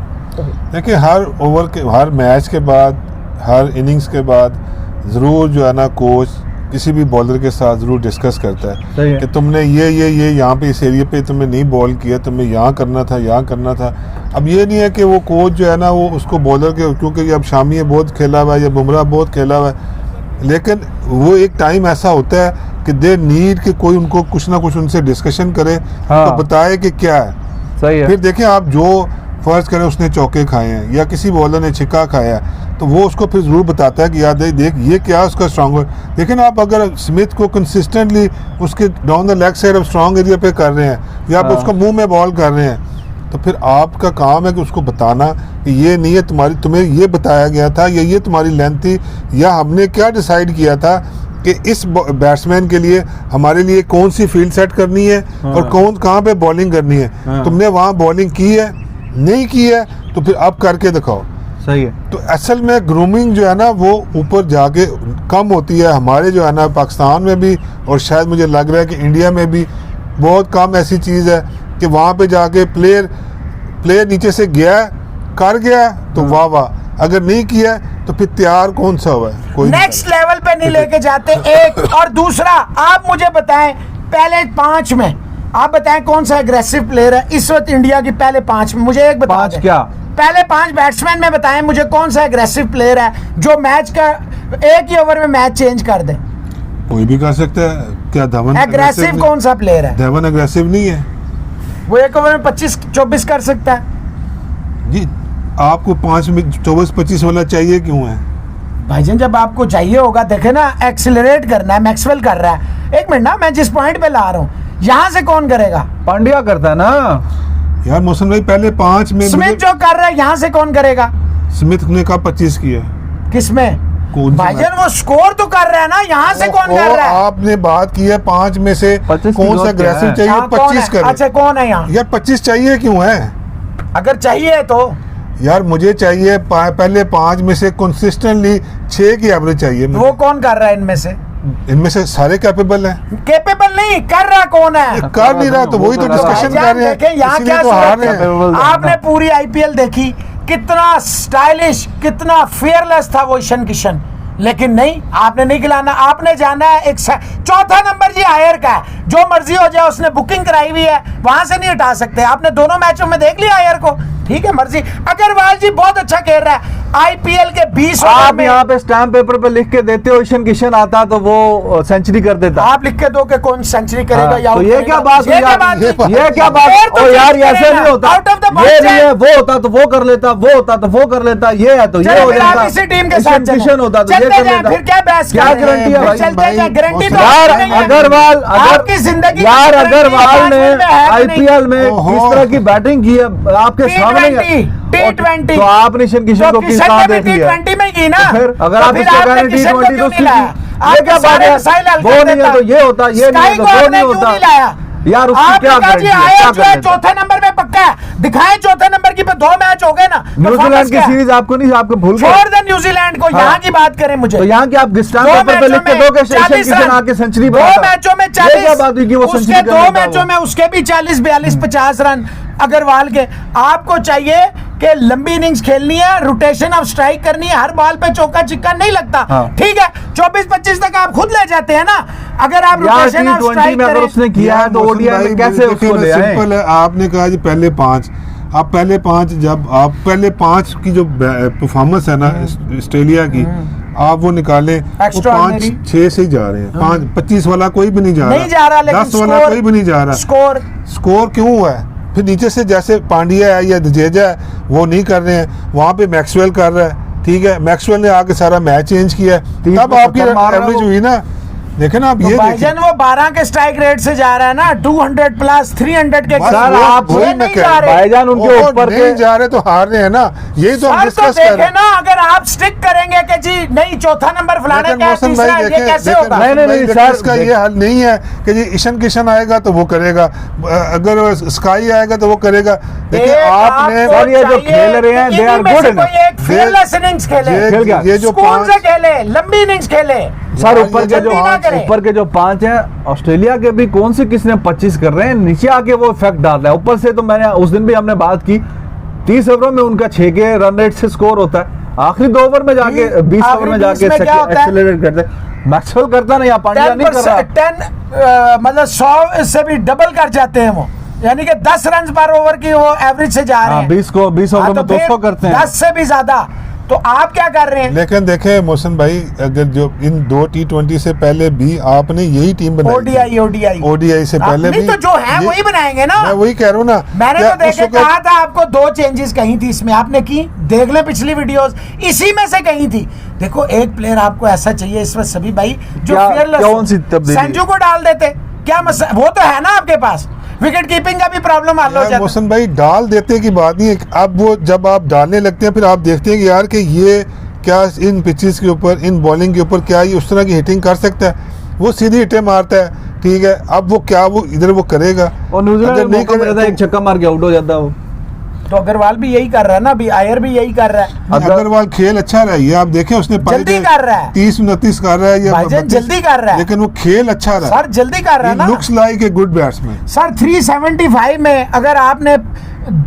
S3: देखिए हर ओवर के, हर मैच के बाद, हर इनिंग्स के बाद ज़रूर जो है ना कोच किसी भी बॉलर के साथ ज़रूर डिस्कस करता
S2: सही
S3: है
S2: है।
S3: कि तुमने ये यहाँ पे इस एरिया पे तुमने नहीं बॉल किया, तुमने यहाँ करना था, यहाँ करना था। अब ये नहीं है कि वो कोच जो है ना वो उसको बॉलर के, क्योंकि अब शामी बहुत खेला हुआ है या बुमराह बहुत खेला हुआ है, लेकिन वो एक टाइम ऐसा होता है कि दे नीड कि कोई उनको कुछ ना कुछ उनसे डिस्कशन करे,
S2: हाँ।
S3: तो बताए कि क्या है।
S2: सही है।
S3: फिर देखें आप, जो फर्ज करें उसने चौके खाए हैं या किसी बॉलर ने छिक्का खाया है, तो वो उसको फिर ज़रूर बताता है कि यार देख ये क्या है उसका स्ट्रॉन्ग है। लेकिन आप अगर स्मिथ को कंसिस्टेंटली उसके down the leg side of strong area पे कर रहे हैं या आप
S2: हाँ।
S3: उसको मुंह में बॉल कर रहे हैं, तो फिर आपका काम है कि उसको बताना कि ये नहीं है तुम्हारी, तुम्हें ये बताया गया था या ये तुम्हारी लेंथ थी, या हमने क्या डिसाइड किया था कि इस बैट्समैन के लिए हमारे लिए कौन सी फील्ड सेट करनी है और कौन कहाँ पे बॉलिंग करनी है। तुमने वहाँ बॉलिंग की है, नहीं की है, तो फिर अब करके दिखाओ।
S2: सही है।
S3: तो असल में ग्रूमिंग जो है ना वो ऊपर जाके कम होती है हमारे जो है ना पाकिस्तान में भी, और शायद मुझे लग रहा है कि इंडिया में भी बहुत कम ऐसी चीज़ है कि वहाँ पे जाके प्लेयर नीचे से गया कर गया तो वाह वाह, अगर नहीं किया तो फिर तैयार कौन सा हुआ है, कोई नहीं
S1: नेक्स्ट लेवल पे नहीं लेके जाते। एक और दूसरा, आप मुझे बताएं पहले 5 में, आप बताएं कौन सा एग्रेसिव प्लेयर है इस वक्त इंडिया की पहले 5 में, मुझे एक बता
S2: 5
S1: दें।
S2: क्या?
S1: पहले 5 बैट्समैन में बताएं मुझे कौन सा एग्रेसिव प्लेयर है जो मैच का एक ही ओवर में मैच चेंज कर दे।
S3: कोई भी कर सकता है। क्या धवन
S1: एग्रेसिव कौन सा प्लेयर है?
S3: धवन एग्रेसिव नहीं है
S1: वो एक ओवर में 25-24 कर सकता है।
S3: जी। आपको 5 में 24-25 वाला चाहिए क्यों है?
S1: भाईजान जब आपको चाहिए होगा, देखे ना एक्सेलरेट करना है, मैक्सवेल कर रहा है। एक मिनट ना, मैं जिस पॉइंट पे ला रहा हूँ, यहाँ से कौन करेगा?
S2: पांड्या करता है ना
S3: यार मौसम भाई, पहले 5 में
S1: स्मिथ जो कर रहा है यहाँ से कौन करेगा?
S3: स्मिथ ने कहा 25 किया।
S1: किसमें?
S3: कौन सी
S1: भाईजान वो स्कोर तो कर रहा है ना, यहाँ से कौन कर रहा है?
S3: आपने बात की है 5 में से
S2: 25
S3: कौन सा
S2: की
S3: अग्रेसिव
S2: है?
S3: चाहिए,
S1: यहाँ कौन
S3: 25
S1: है?
S3: करे।
S1: अच्छा कौन है यहाँ?
S3: यार 25 चाहिए क्यों है?
S1: अगर चाहिए तो
S3: यार मुझे चाहिए पहले 5 में से कंसिस्टेंटली 6 की एवरेज चाहिए मुझे।
S1: वो कौन कर रहा है इनमें से?
S3: इनमें से सारे कैपेबल हैं।
S1: कैपेबल नहीं, कर रहा कौन है?
S3: कर नहीं रहा, तो वही तो
S2: वो कर रहा है।
S3: डिस्कशन
S1: भाईजान
S3: कर रहे हैं,
S1: देखें यहाँ
S3: इसीलिए
S1: क्या
S3: तो हार
S1: सूरत
S3: रहे
S1: है।
S3: हैं।
S1: आपने पूरी आईपीएल देखी, कितना स्टाइलिश, कितना फियरलेस था वो ईशान किशन, लेकिन नहीं, आपने नहीं खिलाना। आपने जाना है एक चौथा नंबर जी आयर का है, जो मर्जी हो जाए, उसने बुकिंग कराई हुई है, वहां से नहीं हटा सकते। आपने दोनों मैचों में देख लिया आयर को, ठीक है मर्जी। अग्रवाल जी बहुत अच्छा खेल रहा है आईपीएल के 20 ओवर
S2: आप
S1: में।
S2: यहाँ पे स्टैम्प पेपर पे लिख के देते हो ईशान किशन आता तो वो सेंचुरी कर देता।
S1: आप लिख के दो कि कौन सेंचुरी करेगा
S2: हाँ,
S1: या
S2: तो
S1: आउट
S2: ये
S1: करेगा।
S2: क्या बात हुई
S1: ये क्या
S2: यार?
S1: बात हुई?
S2: ये क्या बात?
S1: और तो
S2: ओ यार
S1: चेंज
S2: ऐसे
S1: करेगा।
S2: नहीं होता,
S1: आउट ऑफ द
S2: ये
S1: बॉक्स
S2: नहीं है,
S1: है।
S2: वो होता तो वो कर लेता, वो होता तो वो कर लेता, ये है तो ये
S1: चलो
S2: हो
S1: फिर आप
S2: जाता।
S1: इसी टीम के साथ
S2: ईशान
S1: चलें।
S2: किशन होता तो ये
S1: चलते
S2: कर
S1: जाएं,
S2: लेता।
S1: फिर क्या बहस
S2: क्या
S1: कर रहे हैं?
S2: गारंटी है
S1: फिर
S2: भाई?
S1: चलते जाएं, गारंटी तो
S2: यार
S1: आपकी नहीं है।
S2: अग्रवाल
S1: आपकी जिंदगी की
S2: यार
S1: गारंटी
S2: अग्रवाल ने
S1: पांच मिनट में है कि नहीं?
S2: आईपीएल में
S3: ओहो।
S2: किस तरह की बैटिंग की है आपके सामने ही है।
S1: T20
S2: तो आपने ईशान किशन को किस कहाँ देख लिया?
S1: T20 में की ना,
S2: तो फिर अगर
S1: तो
S2: आप
S1: फिर
S2: इसके
S1: आपने
S2: कारण
S1: किशन को
S2: T20
S1: क्यों
S2: तो
S1: नहीं लाया?
S2: ये क्या
S1: आपके
S2: बात
S1: सारे
S2: है?
S1: मसाइल हल
S2: वो
S1: कर
S2: नहीं है
S1: देता।
S2: तो ये होता, ये नहीं है
S1: स्काई
S2: तो
S1: को
S2: वो
S1: आपने
S2: नहीं
S1: क्यों
S2: होता।
S1: नहीं लाया?
S2: यार उसकी
S1: आपने
S2: क्या
S1: कहा जी
S2: गारंटी है?
S1: आया
S2: क्या
S1: जो है
S2: कर देता?
S1: चौथे नंबर में पक्का है, दिखाए चौथे नंबर की पे 2 मैच हो गए ना।
S2: न्यूजीलैंड की सीरीज आपको नहीं, आपको भूल गए?
S1: छोड़ दे न्यूजीलैंड को,
S2: हाँ।
S1: यहाँ की बात करें मुझे।
S2: तो यहाँ की आप स्टैम्प
S1: दो
S2: पेपर पे लिख के
S1: मैचों
S2: दो
S1: में
S2: कि ईशान
S1: 40
S2: किशन
S1: रन,
S2: आके सेंचुरी
S1: 2 मैचों में 40,
S2: ये क्या बात हुई कि वो
S1: उसके
S2: सेंचुरी
S1: 2 मैचों में उसके भी 40, 42, 50 रन अग्रवाल के। आपको चाहिए कि लंबी इनिंग्स खेलनी है, रोटेशन ऑफ स्ट्राइक करनी है, हर बॉल पे चौका चिक्का नहीं लगता।
S2: हाँ।
S1: ठीक है, 24-25 तक आप खुद ले जाते हैं ना। अगर आप
S2: यार
S1: रोटेशन ऑफ
S2: T20
S1: स्ट्राइक
S2: में अगर
S1: करें,
S2: उसने किया है तो
S3: मौसम
S2: ओडीआई
S3: भाई,
S2: में कैसे उसको ले आए?
S3: सिंपल है। आपने कहा जी पहले 5, आप पहले 5, जब आप पहले 5 की जो परफॉर्मेंस है ना ऑस्ट्रेलिया की, आप वो निकालें, वो
S1: Extraordinary।
S3: 5-6 से ही जा रहे हैं। 25 वाला कोई भी नहीं जा
S1: नहीं जा रहा, लेकिन
S3: 10 वाला
S1: स्कोर-
S3: कोई भी नहीं जा रहा।
S1: स्कोर
S3: स्कोर क्यों हुआ है? फिर नीचे से जैसे पांड्या है या जडेजा है वो नहीं कर रहे हैं, वहां पे मैक्सवेल कर रहा है। ठीक है, मैक्सवेल ने आके सारा मैच चेंज किया है,
S2: 30
S3: तब
S2: पे
S3: आपकी
S2: खत्म मार रहा है
S3: एवरेज
S2: वो।
S3: हुई ना। देखे ना आप,
S1: तो
S3: ये
S1: भाईजान वो 12 के स्ट्राइक रेट से जा रहा है ना, 200 प्लस 300 के।
S3: बस
S2: सर,
S3: वो-
S2: आप
S3: वही
S1: ये
S3: मैं
S1: नहीं
S3: कह
S1: जा
S3: रहा
S1: रहे।
S2: भाईजान उनके
S3: वो
S2: ऊपर
S3: नहीं
S2: के
S3: जा रहे तो हार रहे हैं ना, यही तो हम
S1: सर तो
S3: डिस्कस कर रहे
S1: देखे
S3: हैं।
S1: ना, अगर आप स्टिक करेंगे कि जी नहीं चौथा नंबर फलाने
S3: लेकिन
S1: का है,
S3: मौसम
S1: तीसरा
S3: भाई
S1: ये
S3: देखें,
S1: कैसे
S3: देखें,
S1: होगा?
S2: नहीं, नहीं,
S3: भाई
S2: नहीं,
S3: देखें,
S2: सर,
S3: इसका
S2: देख-
S3: ये हल नहीं है कि जी ईशान किशन आएगा तो वो करेगा, अगर स्काई आएगा तो वो करेगा। देखिए
S1: एक
S3: आपने
S1: आपको
S2: सर, ये जो
S1: चाहिए
S2: खेल रहे हैं,
S1: कि
S2: they are
S1: इन्हीं में
S2: good
S1: से
S2: enough।
S1: कोई एक fearless innings खेले,
S2: खेल गया।
S3: ये जो
S1: सुकून से
S3: 5
S1: खेले, लंबी इनिंग्स खेले,
S2: सर ऊपर
S1: जल्दी ना करें।
S2: के जो 5 हैं ऑस्ट्रेलिया के भी कौन से किसने 25 कर रहे हैं, नीचे आके वो इफेक्ट डाल रहा है। ऊपर से तो मैंने उस दिन भी हमने बात की 30 ओवरों में उनका 6 के रन रेट से स्कोर होता है, आखिरी 2 ओवर में जाके 20 ओवर में जाके एक्सेलरेट करते हैं। मैक्सवेल करता नहीं, पांड्या नहीं कर रहा।
S1: 10 मतलब 100 से भी डबल कर जाते हैं वो, यानी कि 10 रन पर ओवर की वो एवरेज से जा रहे हैं।
S2: 20 ओवर में 200 करते हैं,
S1: 10 से भी ज्यादा। तो आप क्या कर रहे हैं?
S3: लेकिन देखें मोहसिन भाई, अगर जो इन 2 T20 से पहले भी आपने यही टीम बनाई, ओडीआई से पहले भी
S1: तो जो है वही बनाएंगे ना।
S3: मैं वही कह रहा हूँ ना,
S1: मैंने तो देखे कहा था आपको 2 चेंजेस कही थी इसमें, आपने की, देख ले पिछली वीडियोस, इसी में से कही थी। देखो एक प्लेयर आपको ऐसा चाहिए इसमें सभी भाई जो fearless, संजू को डाल देते, क्या मसला, वो तो है ना आपके पास। विकेट कीपिंग का भी प्रॉब्लम हल हो जाता है।
S3: मोहसिन भाई डाल देते की बात नहीं है, अब वो जब आप डालने लगते हैं फिर आप देखते हैं कि यार कि ये क्या इन पिचेस के ऊपर, इन बॉलिंग के ऊपर क्या ये उस तरह की हिटिंग कर सकता है। वो सीधी हिटें मारता है, ठीक है, अब वो क्या वो इधर वो करेगा,
S2: और न्यूजीलैंड नहीं कर एक छक्का मार के आउट हो जाता है वो।
S1: तो अग्रवाल भी यही कर रहा है ना, अभी आयर भी यही कर रहा है।
S3: अग्रवाल खेल अच्छा रहा है, ये आप देखें उसने
S1: जल्दी कर रहा है,
S3: 30-29 कर रहा है, ये
S1: भाईजान जल्दी कर रहा है,
S3: लेकिन वो खेल अच्छा रहा है
S1: सर, जल्दी कर रहा है ना।
S3: Looks like a good batsman.
S1: Sir 375 में अगर आपने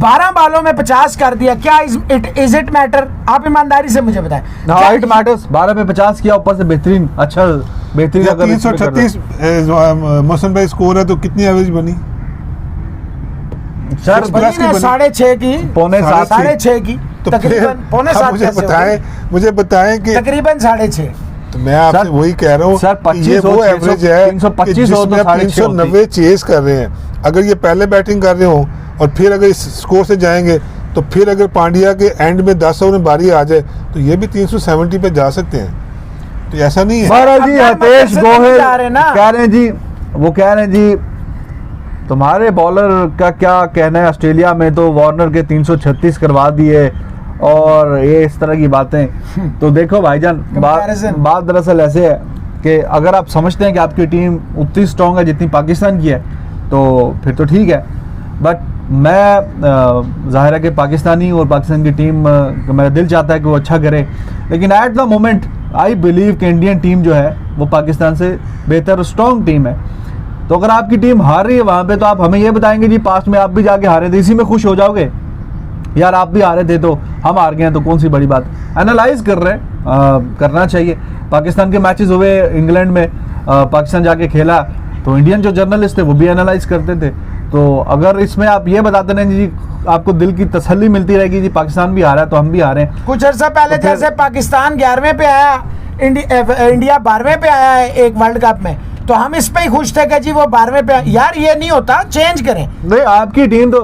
S1: 12 बॉलों में 50 कर दिया, क्या इज इट मैटर? आप ईमानदारी से मुझे बताएं।
S2: हाँ, इट मैटर्स। 12 पे 50 किया, ऊपर से बेहतरीन, अच्छा बेहतरीन।
S3: 336 मोहसिन भाई स्कोर है, तो कितनी एवरेज बनी
S2: सर?
S1: 6.5 की,
S2: पौने
S1: 6.5 की,
S3: तो
S1: तकरीबन पौने 7।
S3: मुझे बताएं कि
S1: तकरीबन 6.5।
S3: तो मैं आपसे वही कह रहा हूँ
S2: सर, 25
S3: ये वो एवरेज है
S2: 325
S3: जिसमें आप 390 चेस कर रहे हैं। अगर ये पहले बैटिंग कर रहे हो और फिर अगर इस स्कोर से जाएंगे, तो फिर अगर पांड्या के एंड में 10 ओवर में बारी आ जाए तो ये भी 370 पे जा सकते हैं। तो ऐसा नहीं है।
S2: जी हितेश गोहिल कह रहे हैं जी, वो कह रहे हैं जी तुम्हारे बॉलर का क्या कहना है, ऑस्ट्रेलिया में तो वार्नर के 336 करवा दिए और ये इस तरह की बातें। तो देखो भाईजान, बात दरअसल ऐसे है कि अगर आप समझते हैं कि आपकी टीम उतनी स्ट्रॉन्ग है जितनी पाकिस्तान की है, तो फिर तो ठीक है। बट मैं ज़ाहिर है कि पाकिस्तानी और पाकिस्तान की टीम मेरा दिल चाहता है कि वो अच्छा करे, लेकिन eight the moment I believe कि इंडियन टीम जो है वो पाकिस्तान से बेहतर और स्ट्रॉन्ग टीम है। तो अगर आपकी टीम हार रही है वहाँ पे, तो आप हमें ये बताएंगे जी पास्ट में आप भी जाके हारे थे, इसी में खुश हो जाओगे? यार आप भी हारे थे तो हम हार गए हैं, तो कौन सी बड़ी बात। एनालाइज कर रहे हैं, करना चाहिए। पाकिस्तान के मैचेस हुए इंग्लैंड में, पाकिस्तान जाके खेला, तो इंडियन जो जर्नलिस्ट थे वो भी एनालाइज करते थे। तो अगर इसमें आप ये बताते रहें जी, आपको दिल की तसल्ली मिलती रहेगी जी पाकिस्तान भी हारा है तो हम भी हारे।
S1: कुछ अर्सा पहले तो जैसे पाकिस्तान 11वें पे आया, इंडिया 12वें पे आया है एक वर्ल्ड कप में, तो हम इस पे ही खुश थे कि जी वो 12वें पे। यार ये नहीं होता, चेंज करें।
S2: नहीं, आपकी टीम तो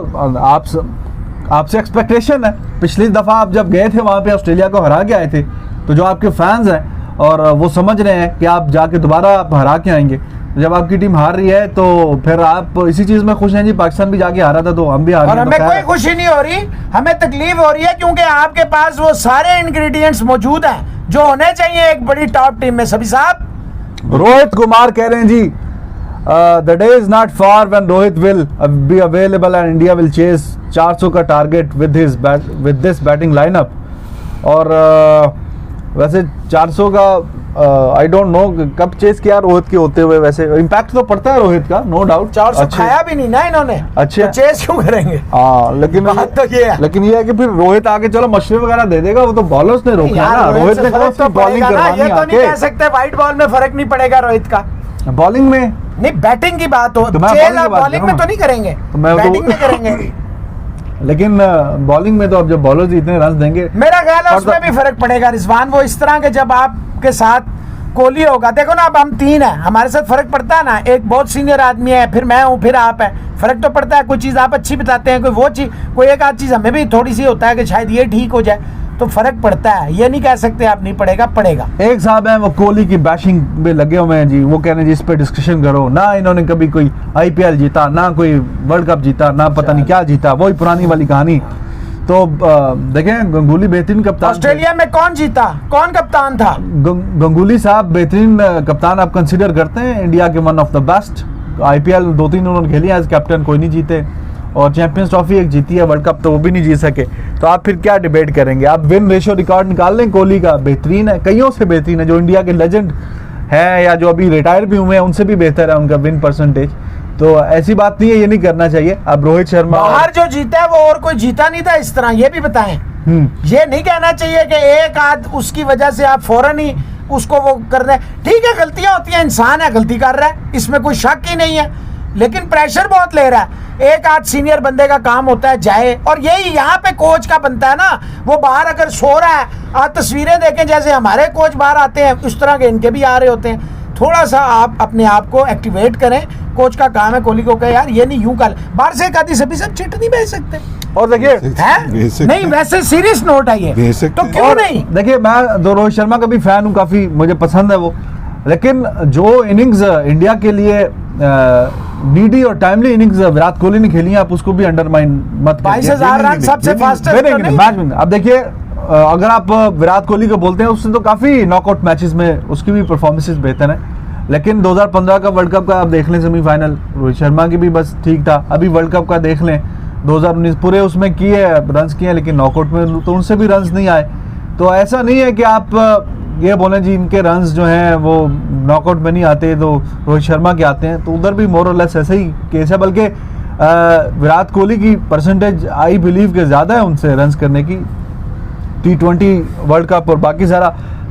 S2: आपसे एक्सपेक्टेशन है। पिछली दफा आप जब गए थे वहां पे ऑस्ट्रेलिया को हरा के आए थे, तो जो आपके फैंस हैं और वो समझ रहे हैं कि आप जाके दोबारा आप हरा के आएंगे। जब आपकी टीम हार रही है तो फिर आप इसी चीज में खुश हैं जी, पाकिस्तान भी जाके हारा था तो हम भी हार।
S1: और हमें कोई खुशी नहीं हो रही, हमें तकलीफ हो रही है, क्योंकि आपके पास वो सारे इंग्रेडिएंट्स मौजूद हैं जो होने चाहिए एक बड़ी टॉप टीम में। सभी साहब,
S2: रोहित कुमार कह रहे हैं ji, the day is not far when Rohit will be available and India will chase 400 का target with this batting lineup. और वैसे 400 का आई डोंट नो कब चेस किया रोहित के होते हुए। वैसे इम्पैक्ट तो पड़ता है रोहित का, नो डाउट।
S1: 400 खाया भी नहीं ना इन्होंने,
S2: अच्छा
S1: तो चेस क्यों करेंगे?
S2: लेकिन
S1: बात तो ये है।
S2: लेकिन ये है कि फिर रोहित आके चलो मशवरे वगैरह दे देगा, वो तो बॉलर्स ने रोका ना। रोहित ने कौन सी बॉलिंग करवानी है?
S1: ये तो नहीं कह सकते व्हाइट बॉल में फर्क नहीं पड़ेगा रोहित का।
S2: बॉलिंग में
S1: नहीं, बैटिंग की बात हो,
S2: तो
S1: बॉलिंग में तो नहीं करेंगे, बैटिंग में करेंगे।
S2: लेकिन बॉलिंग में तो अब जब बॉलर्स इतने रन देंगे,
S1: मेरा ख्याल है उसमें भी फर्क पड़ेगा रिजवान। वो इस तरह के जब आपके साथ कोहली होगा, देखो ना अब हम 3 हैं, हमारे साथ फर्क पड़ता है ना। एक बहुत सीनियर आदमी है, फिर मैं हूँ, फिर आप है, फर्क तो पड़ता है। कोई चीज़ आप अच्छी बताते हैं, कोई वो चीज़, कोई एक आध चीज़ हमें भी थोड़ी सी होता है कि शायद ये ठीक हो जाए, तो फर्क पड़ता है। ये नहीं कह सकते आप नहीं पड़ेगा, पड़ेगा।
S2: एक साहब हैं वो कोहली की बैशिंग में लगे हुए हैं जी, वो कह रहे हैं जी इस पे डिस्कशन करो ना। इन्होंने कभी कोई IPL जीता ना, कोई वर्ल्ड कप जीता ना, पता नहीं क्या जीता, वही पुरानी वाली कहानी। तो देखें गंगूली बेहतरीन कप्तान।
S1: ऑस्ट्रेलिया में कौन जीता, कौन कप्तान था?
S2: गंगूली साहब बेहतरीन कप्तान आप कंसीडर करते हैं, इंडिया के one of the best. IPL 2-3 उन्होंने खेली एज कैप्टन, कोई नहीं जीते। और चैंपियंस ट्रॉफी एक जीती है, वर्ल्ड कप तो वो भी नहीं जीत सके। तो आप फिर क्या डिबेट करेंगे? आप विन रेशियो रिकॉर्ड निकाल लें, कोहली का बेहतरीन है, कईयों से बेहतरीन है। जो इंडिया के लेजेंड हैं या जो अभी रिटायर भी हुए हैं उनसे भी बेहतर है उनका विन परसेंटेज। तो ऐसी बात नहीं है, ये नहीं करना चाहिए। अब रोहित शर्मा
S1: बाहर जो जीता है वो और कोई जीता नहीं था इस तरह, ये भी बताएं। ये नहीं कहना चाहिए कि एक आध उसकी वजह से आप फौरन ही उसको वो कर रहे हैं। ठीक है, गलतियां होती हैं, इंसान है, गलती कर रहा है, इसमें कोई शक ही नहीं है, लेकिन प्रेशर बहुत ले रहा है। एक आध सीनियर बंदे का काम होता है जाए, और यही यहाँ पे कोच का बनता है ना। वो बाहर अगर सो रहा है, आप तस्वीरें देखें जैसे हमारे कोच बाहर आते हैं उस तरह के इनके भी आ रहे होते हैं। थोड़ा सा आप अपने आप को एक्टिवेट करें। कोच का काम है कोहली को कहे यार ये नहीं यूं कर, बाहर से एक आदि सभी सब चिट नहीं भेज सकते।
S2: और देखिए
S1: है नहीं, वैसे सीरियस नोट है ये, तो क्यों नहीं।
S2: देखिए मैं तो रोहित शर्मा का भी फैन हूँ, काफी मुझे पसंद है वो, लेकिन जो इनिंग्स इंडिया के लिए नीडी और टाइमली इनिंग्स विराट कोहली ने खेली है, आप उसको भी अंडरमाइन मत
S1: 22,000 रन सबसे फास्टेस्ट
S2: मैच में। अब देखिए अगर आप विराट कोहली को बोलते हैं, उससे तो काफी नॉकआउट मैचेस में उसकी भी परफॉर्मेंसेस बेहतर है, लेकिन 2015 का वर्ल्ड कप का आप देख लें सेमीफाइनल, रोहित शर्मा की भी बस ठीक था। अभी वर्ल्ड कप का देख लें 2019 पूरे उसमें किए रन्स किए, लेकिन नॉकआउट में तो उनसे भी रन्स नहीं आए। तो ऐसा नहीं है कि आप ये बोलें जी इनके रन्स जो हैं वो नॉकआउट में नहीं आते तो रोहित शर्मा के आते हैं, तो उधर भी मोर और लेस ऐसा ही केस है। बल्कि विराट कोहली की परसेंटेज आई बिलीव के ज़्यादा है उनसे रन्स करने की T20 वर्ल्ड कप, और बाकी सारा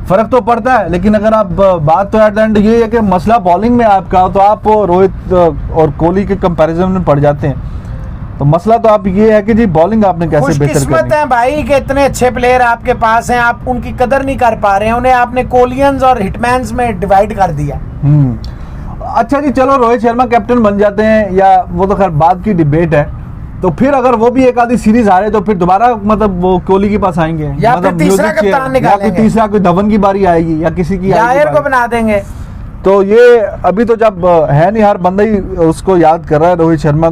S2: फर्क तो पड़ता है। लेकिन अगर आप बात तो एट द एंड ये है कि मसला बॉलिंग में आपका, तो आप रोहित और कोहली के कंपैरिजन में पड़ जाते हैं। तो मसला तो आप ये है कि जी बॉलिंग आपने कैसे बेहतर
S1: किस्मत है भाई कि इतने अच्छे प्लेयर आपके पास हैं, आप उनकी कदर नहीं कर पा रहे हैं, उन्हें आपने कोलियंस और हिटमैन्स में डिवाइड कर दिया।
S2: अच्छा जी, चलो रोहित शर्मा कैप्टन बन जाते हैं, या वो तो खैर बाद की डिबेट है, तो फिर अगर वो भी एक आधी सीरीज हारे तो फिर दोबारा मतलब वो कोहली के पास आएंगे,
S1: या
S2: मतलब
S1: फिर तीसरा कप्तान निकालेंगे,
S2: कोई तीसरा कोई धवन की बारी आएगी या किसी की
S1: यार को बना देंगे।
S2: तो ये अभी तो जब है नहीं, हर बंदा ही उसको याद कर रहा है रोहित शर्मा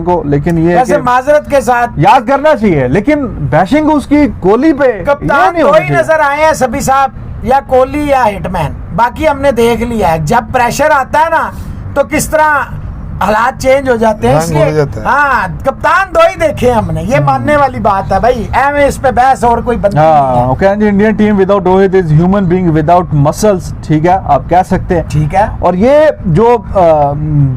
S2: को, लेकिन ये
S1: वैसे माजरत के साथ
S2: याद करना चाहिए, लेकिन बैशिंग उसकी कोहली पे
S1: कप्तान दो ही नजर आए हैं सभी साहब, या कोहली या हिटमैन, बाकी हमने देख लिया है। जब प्रेशर आता है ना तो किस तरह हालात चेंज हो जाते हैं, इसलिए हाँ कप्तान दो ही देखे हमने, ये मानने वाली बात है भाई, एम इस पे बहस और कोई बनती नहीं है।
S2: Okay, Indian team without Rohit is human being without muscles, ठीक है आप कह सकते हैं,
S1: ठीक है।
S2: और ये जो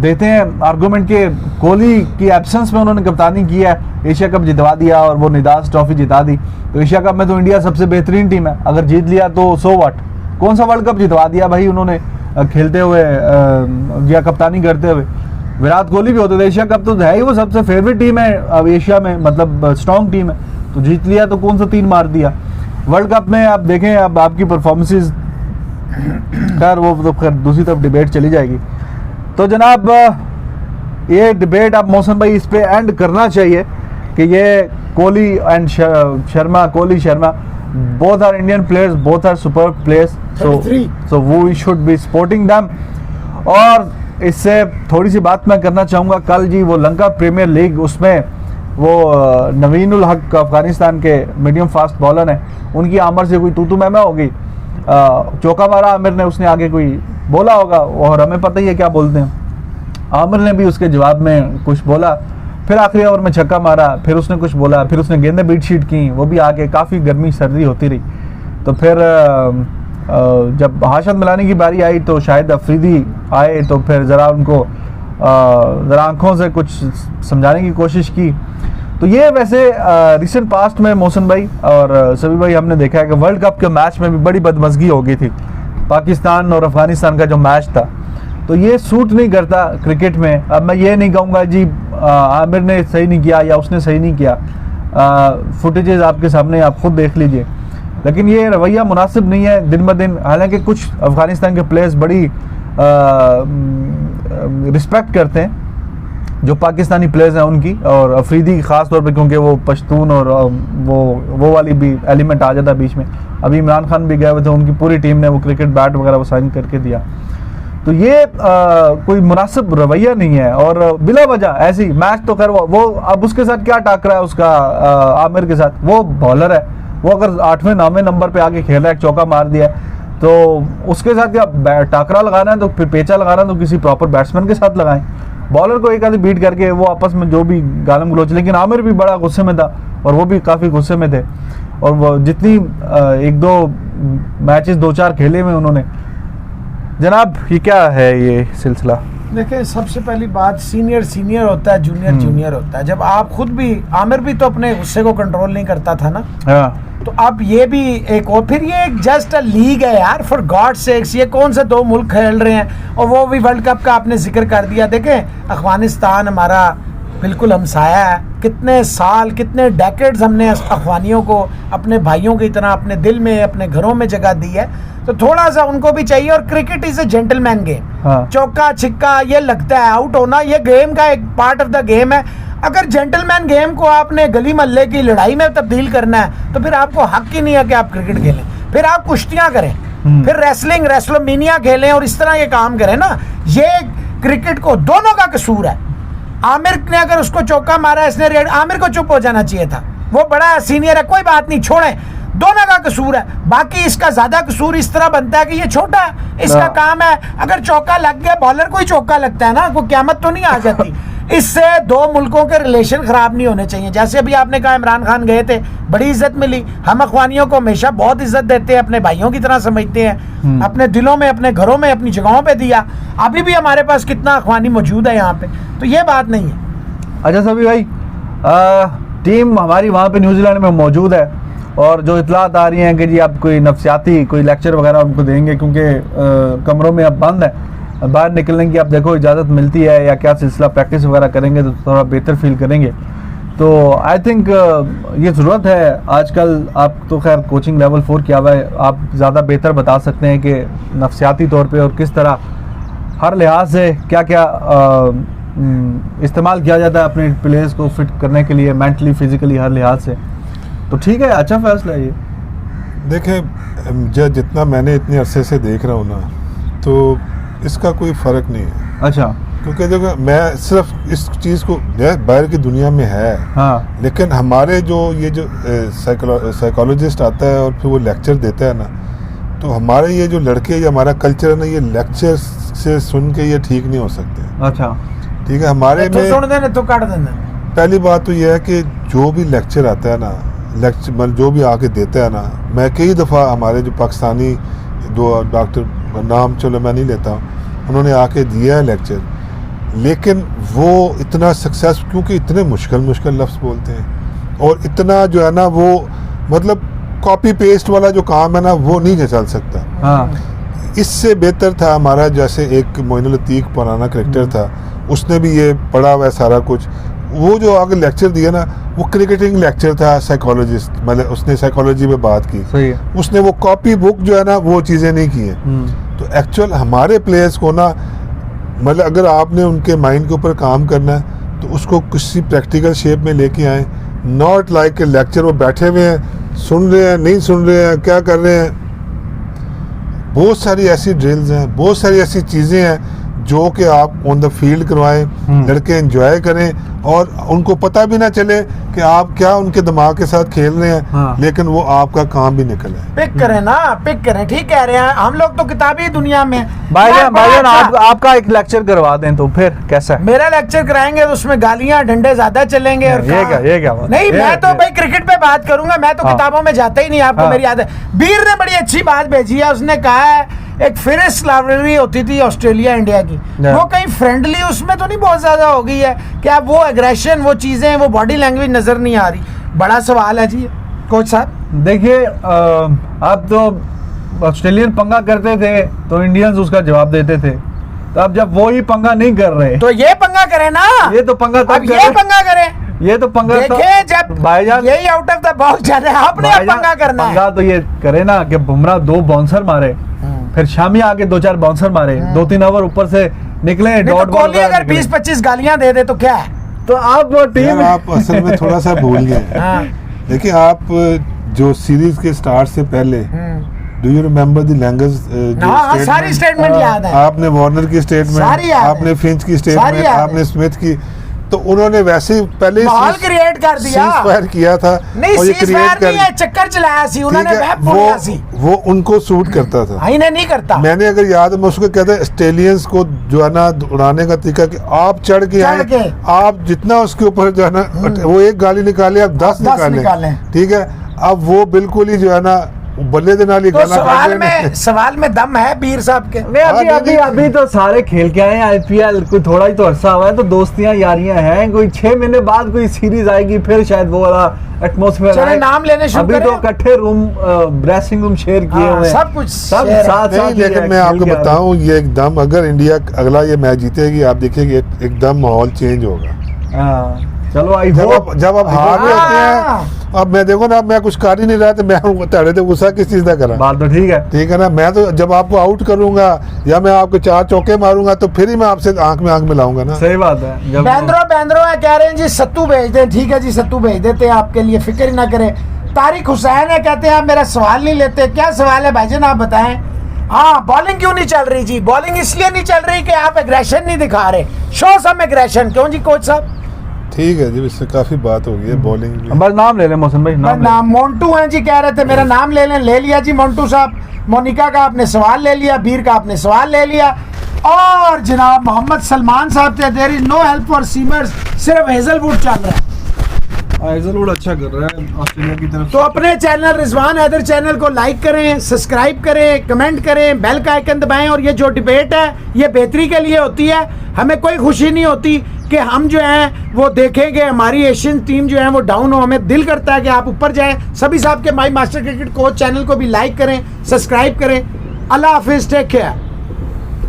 S2: देते हैं आर्गुमेंट के कोहली की एब्सेंस में उन्होंने कप्तानी की है, एशिया कप जितवा दिया और वो निदास ट्रॉफी जिता दी, तो एशिया कप में तो इंडिया सबसे बेहतरीन टीम है, अगर जीत लिया तो सो व्हाट, कौन सा वर्ल्ड कप जितवा दिया भाई उन्होंने खेलते हुए या कप्तानी करते हुए। विराट कोहली भी होते थे, एशिया कप तो है ही, वो सबसे फेवरेट टीम है अब एशिया में, मतलब स्ट्रॉन्ग टीम है, तो जीत लिया तो कौन सा 3 मार दिया। वर्ल्ड कप में आप देखें अब आपकी परफॉर्मेंसेस, खैर वो तो खैर दूसरी तरफ डिबेट चली जाएगी। तो जनाब ये डिबेट अब मौसम भाई इस पे एंड करना चाहिए कि ये Kohli and Sharma, Kohli Sharma both are Indian players, both are superb players, so we should be supporting them। और इससे थोड़ी सी बात मैं करना चाहूँगा, कल जी वो लंका प्रीमियर लीग, उसमें वो नवीन उल हक अफगानिस्तान के मीडियम फास्ट बॉलर हैं, उनकी आमिर से कोई तू मैमा हो गई, चौका मारा आमिर ने, उसने आगे कोई बोला होगा और हमें पता ही है क्या बोलते हैं, आमिर ने भी उसके जवाब में कुछ बोला, फिर आखिरी ओवर में छक्का मारा, फिर उसने कुछ बोला, फिर उसने गेंदें बीट शीट की, वो भी आगे काफ़ी गर्मी सर्दी होती रही। तो फिर जब हाशद मिलाने की बारी आई तो शायद अफरीदी आए, तो फिर ज़रा उनको ज़रा आँखों से कुछ समझाने की कोशिश की। तो ये वैसे रिसेंट पास्ट में मोहसिन भाई और सभी भाई हमने देखा है कि वर्ल्ड कप के मैच में भी बड़ी बदमज़गी हो गई थी, पाकिस्तान और अफगानिस्तान का जो मैच था, तो ये सूट नहीं करता क्रिकेट में। अब मैं ये नहीं कहूँगा जी आमिर ने सही नहीं किया या उसने सही नहीं किया, फुटेजेस आपके सामने आप खुद देख लीजिए, लेकिन ये रवैया मुनासिब नहीं है दिन ब दिन। हालांकि कुछ अफगानिस्तान के प्लेयर्स बड़ी रिस्पेक्ट करते हैं जो पाकिस्तानी प्लेयर्स हैं उनकी, और अफरीदी ख़ास तौर पे क्योंकि वो पश्तून और वो वाली भी एलिमेंट आ जाता बीच में। अभी इमरान खान भी गए हुए थे, उनकी पूरी टीम ने वो क्रिकेट बैट वगैरह वो साइन करके दिया, तो ये कोई मुनासिब रवैया नहीं है। और बिला वजह ऐसी मैच तो खैर वो अब उसके साथ क्या टाकरा है उसका आमिर के साथ, वो बॉलर है, वो अगर 8वें 9वें नंबर पे आके खेल रहा है, चौका मार दिया तो उसके साथ क्या टाकरा लगाना है, तो फिर पेचा लगाना है तो किसी प्रॉपर बैट्समैन के साथ लगाएं, बॉलर को एक आधी बीट करके वो आपस में जो भी गालम गलोच। लेकिन आमिर भी बड़ा गुस्से में था और वो भी काफ़ी गुस्से में थे, और वो जितनी 1-2 मैचेस 2-4 खेले में उन्होंने, जनाब ये क्या है ये सिलसिला?
S1: देखिए, सबसे पहली बात, सीनियर सीनियर होता है, जूनियर जूनियर होता है। जब आप खुद भी, आमिर भी तो अपने गुस्से को कंट्रोल नहीं करता था ना,
S2: हाँ
S1: तो अब ये भी एक, और फिर ये एक जस्ट अ लीग है यार, फॉर गॉड सेक्स। ये कौन से दो मुल्क खेल रहे हैं, और वो भी वर्ल्ड कप का आपने जिक्र कर दिया। देखें, अफगानिस्तान हमारा बिल्कुल हमसाया है, कितने साल, कितने डेकेड्स हमने अफगानियों को अपने भाइयों की तरह अपने दिल में, अपने घरों में जगह दी है, तो थोड़ा सा उनको भी चाहिए। और cricket is a gentleman game,
S2: हाँ।
S1: चौका छिक्का ये लगता है, आउट होना ये गेम का एक पार्ट ऑफ द गेम है। अगर जेंटलमैन गेम को आपने गली मोहल्ले की लड़ाई में तब्दील करना है, तो फिर आपको हक ही नहीं है कि आप क्रिकेट खेलें, फिर आप कुश्तियां करें, फिर रेसलिंग, रेसलोमीनिया खेलें और इस तरह के काम करें ना। ये क्रिकेट को दोनों का कसूर है। आमिर ने अगर उसको चौका मारा, इसने रेड, आमिर को चुप हो जाना चाहिए था, वो बड़ा सीनियर है, कोई बात नहीं, छोड़ें, दोनों का कसूर है। बाकी इसका ज्यादा कसूर इस तरह बनता है कि ये छोटा है, इसका काम है, अगर चौका लग गया, बॉलर को ही चौका लगता है ना, कोई क़यामत तो नहीं आ जाती। इससे दो मुल्कों के रिलेशन खराब नहीं होने चाहिए। जैसे अभी आपने कहा इमरान खान गए थे, बड़ी इज्जत मिली, हम अखवानियों को हमेशा बहुत इज्जत देते हैं, अपने भाइयों की तरह समझते हैं, अपने दिलों में, अपने घरों में, अपनी जगहों पे दिया। अभी भी हमारे पास कितना अखवानी मौजूद है यहाँ पे, तो ये बात नहीं है।
S2: अच्छा सभी भाई, टीम हमारी वहाँ पे न्यूजीलैंड में मौजूद है, और जो इतलात आ रही हैं कि जी आप कोई नफ्सियाती कोई लेक्चर वगैरह उनको देंगे, क्योंकि कमरों में अब बंद है, बाहर निकलने की आप देखो इजाज़त मिलती है या क्या सिलसिला, प्रैक्टिस वगैरह करेंगे तो थोड़ा बेहतर फील करेंगे। तो आई थिंक ये ज़रूरत है आजकल। आप तो खैर कोचिंग लेवल 4 किया हुआ है, आप ज़्यादा बेहतर बता सकते हैं कि नफ्सियाती तौर पे और किस तरह हर लिहाज से क्या क्या इस्तेमाल किया जाता है अपने प्लेयर्स को फिट करने के लिए, मेंटली फिजिकली हर लिहाज से। तो ठीक है, अच्छा फैसला है ये।
S3: देखें, जितना मैंने इतने अरसे से देख रहा हूँ ना, तो इसका कोई फ़र्क नहीं है।
S2: अच्छा,
S3: क्योंकि देखो, मैं सिर्फ इस चीज़ को, बाहर की दुनिया में है,
S2: हाँ,
S3: लेकिन हमारे जो ये जो साइकोलॉजिस्ट आता है और फिर वो लेक्चर देता है ना, तो हमारे ये जो लड़के, ये हमारा कल्चर है ना, ये लेक्चर से सुन के ये ठीक नहीं हो सकते।
S2: अच्छा,
S3: ठीक है, हमारे
S1: तो
S3: में
S1: सुन देने तो काट देना।
S3: पहली बात तो ये है कि जो भी लेक्चर आता है ना, लेक्चर मतलब जो भी आके देता है ना, मैं कई दफ़ा हमारे जो पाकिस्तानी दो डॉक्टर, नाम चलो मैं नहीं लेता, उन्होंने आके दिया है लेक्चर, लेकिन वो इतना सक्सेस, क्योंकि इतने मुश्किल लफ्ज़ बोलते हैं, और इतना जो है ना वो मतलब कॉपी पेस्ट वाला जो काम है ना, वो नहीं चल सकता।
S2: हाँ,
S3: इससे बेहतर था हमारा, जैसे एक मोइनुल अतीक पुराना करेक्टर था, उसने भी ये पढ़ा हुआ है सारा कुछ, वो जो आगे लेक्चर दिया ना, वो क्रिकेटिंग लेक्चर था, साइकोलॉजिस्ट, मतलब उसने साइकोलॉजी पे बात की,
S2: सही है।
S3: उसने वो कॉपी बुक जो है ना, वो चीज़ें नहीं की हैं। तो एक्चुअल हमारे प्लेयर्स को ना, मतलब अगर आपने उनके माइंड के ऊपर काम करना है, तो उसको किसी प्रैक्टिकल शेप में लेके आए, नॉट लाइक ए लेक्चर, वो बैठे हुए हैं, सुन रहे हैं, नहीं सुन रहे हैं, क्या कर रहे हैं। बहुत सारी ऐसी ड्रिल्स हैं, बहुत सारी ऐसी चीज़ें हैं जो कि आप ऑन द फील्ड करवाएं, लड़के एंजॉय करें, और उनको पता भी ना चले कि आप क्या उनके दिमाग के साथ खेल रहे हैं,
S2: हाँ।
S3: लेकिन वो आपका काम भी निकल आए।
S1: पिक करें ना, पिक करें, ठीक कह रहे हैं। हम लोग तो किताबी दुनिया में।
S2: भाईजान आपका एक लेक्चर करवा दें तो फिर कैसा है?
S1: मेरा लेक्चर कराएंगे तो उसमें गालियां डंडे ज्यादा चलेंगे। और
S2: ये क्या बात?
S1: नहीं, मैं तो भाई क्रिकेट पे बात करूंगा, मैं तो
S2: हाँ।
S1: किताबों में जाता ही नहीं, आपको
S2: हाँ।
S1: मेरी याद है। बीर ने बड़ी अच्छी बात भेजी है, उसने कहा है एक फिरिस लाइब्रेरी होती थी ऑस्ट्रेलिया इंडिया की, वो कहीं फ्रेंडली उसमें तो नहीं बहुत ज्यादा हो गई है क्या? वो एग्रेशन, वो चीजें, वो बॉडी लैंग्वेज नजर नहीं आ रही। बड़ा सवाल है जी कोच साहब।
S2: देखिए, आप तो ऑस्ट्रेलियन पंगा करते थे तो इंडियंस उसका जवाब देते थे, तो अब जब वो ही पंगा नहीं कर रहे
S1: तो ये पंगा करें ना,
S2: ये तो पंगा तब
S1: अब ये पंगा करें,
S2: ये तो पंगा
S1: देखिए जब
S2: भाईजान
S1: यही आउट ऑफ द बॉक्स जाना है, आपने अब पंगा करना है।
S2: पंगा तो ये करे ना कि बुमराह 2 बाउंसर मारे, फिर शामी आके 2-4 बाउंसर मारे, 2-3 ओवर ऊपर से निकले,
S1: तो कोहली अगर 20-25 गालियां दे दे तो क्या है?
S2: तो आप वो टीम,
S3: आप असल में थोड़ा सा भूल गए।
S1: हाँ।
S3: देखिए, आप जो सीरीज के स्टार्ट से पहले, do you remember the language?
S1: सारी स्टेटमेंट याद है।
S3: आपने वार्नर की स्टेटमेंट, आपने फिंच की स्टेटमेंट, आपने स्मिथ की, तो उन्होंने वैसे ही पहले
S1: माहौल क्रिएट कर दिया,
S3: सीज़फायर किया था,
S1: नहीं
S3: और ये
S1: सीज़फायर
S3: क्रिएट
S1: नहीं है, चक्कर चलाया सी उन्होंने, वेब बोला सी,
S3: वो उनको सूट करता था,
S1: इन्हें नहीं करता।
S3: मैंने अगर याद है, मैं उसको कहता है ऑस्ट्रेलियंस को जो है ना उड़ाने का तरीका कि आप चढ़ के आए, आप जितना उसके ऊपर जो है ना, वो एक गाली निकाले, आप 10 निकालें, ठीक है। अब वो बिल्कुल ही जो है ना बल्ले दे नाल ही
S1: तो
S3: गाना
S1: सवाल में दम है बीर साहब के।
S2: मैं अभी
S3: हाँ,
S2: अभी अभी तो सारे खेल के आए हैं आईपीएल, कोई थोड़ा ही तो अरसा हुआ है, तो दोस्तियां यारियां हैं, कोई 6 महीने बाद कोई सीरीज आएगी, फिर शायद वो वाला एटमॉस्फेयर
S1: चले नाम लेने शुरू
S2: अभी
S1: करें।
S2: तो इकट्ठे रूम ड्रेसिंग रूम शेयर किए
S1: हाँ,
S2: हुए हैं,
S1: सब कुछ
S2: सब
S1: share है।
S2: साथ
S3: नहीं,
S2: साथ ही
S3: लेकिन
S2: है,
S3: मैं
S2: खेल
S3: आपको
S2: के आ रहे हैं।
S3: बताऊं ये एकदम अगर इंडिया अगला ये मैच जीतेगी आप देखिए एकदम माहौल चेंज होगा।
S2: हाँ, चलो आई
S3: जब
S2: होप
S3: आप हार रहे होते
S1: हाँ।
S3: हैं, अब मैं देखो ना, अब मैं कुछ कर ही नहीं रहा, तो मैं तेरे तो गुस्सा किस चीज का करा,
S2: बात तो ठीक है।
S3: ठीक है ना। मैं तो जब आपको आउट करूंगा या मैं आपको 4 चौके मारूंगा तो फिर ही मैं आपसे आंख में आंख मिलाऊंगा ना।
S2: सही बात है। जब
S1: बैंद्रो है, कह रहे हैं जी सत्तू भेज दें। ठीक है जी, सत्तू भेज देते हैं आपके लिए, फिक्र ही ना करें। तारिक हुसैन है, कहते हैं आप मेरा सवाल नहीं लेते। क्या सवाल है भाईजान, आप बताएं। हाँ, बॉलिंग क्यों नहीं चल रही जी? बॉलिंग इसलिए नहीं चल रही कि आप एग्रेशन नहीं दिखा रहे। Show some aggression. क्यों जी कोच साहब?
S3: ठीक है जी, इससे काफी बात हो गई है बॉलिंग में।
S2: बस नाम ले लें मोहसिन भाई, नाम ले
S1: नाम मोन्टू हैं जी, कह रहे थे मेरा नाम ले लें। ले लिया जी मोन्टू साहब। मोनिका का आपने सवाल ले लिया, बीर का आपने सवाल ले लिया, और जनाब मोहम्मद सलमान साहब थे, there is no help for seamers, सिर्फ हेजलवुड चल रहा है।
S2: हेजलवुड अच्छा कर रहा है ऑस्ट्रेलिया की तरफ।
S1: तो अपने चैनल रिजवान हैदर चैनल को लाइक करें, सब्सक्राइब करें, कमेंट करें, बेल का आइकन दबाएं। और ये जो डिबेट है ये बेहतरी के लिए होती है, हमें कोई खुशी नहीं होती कि हम जो हैं वो देखेंगे हमारी एशियन टीम जो है वो डाउन हो। हमें दिल करता है कि आप ऊपर जाएं। सभी साहब के my master cricket coach channel को भी लाइक करें, सब्सक्राइब करें। अल्लाह हाफिज, टेक केयर।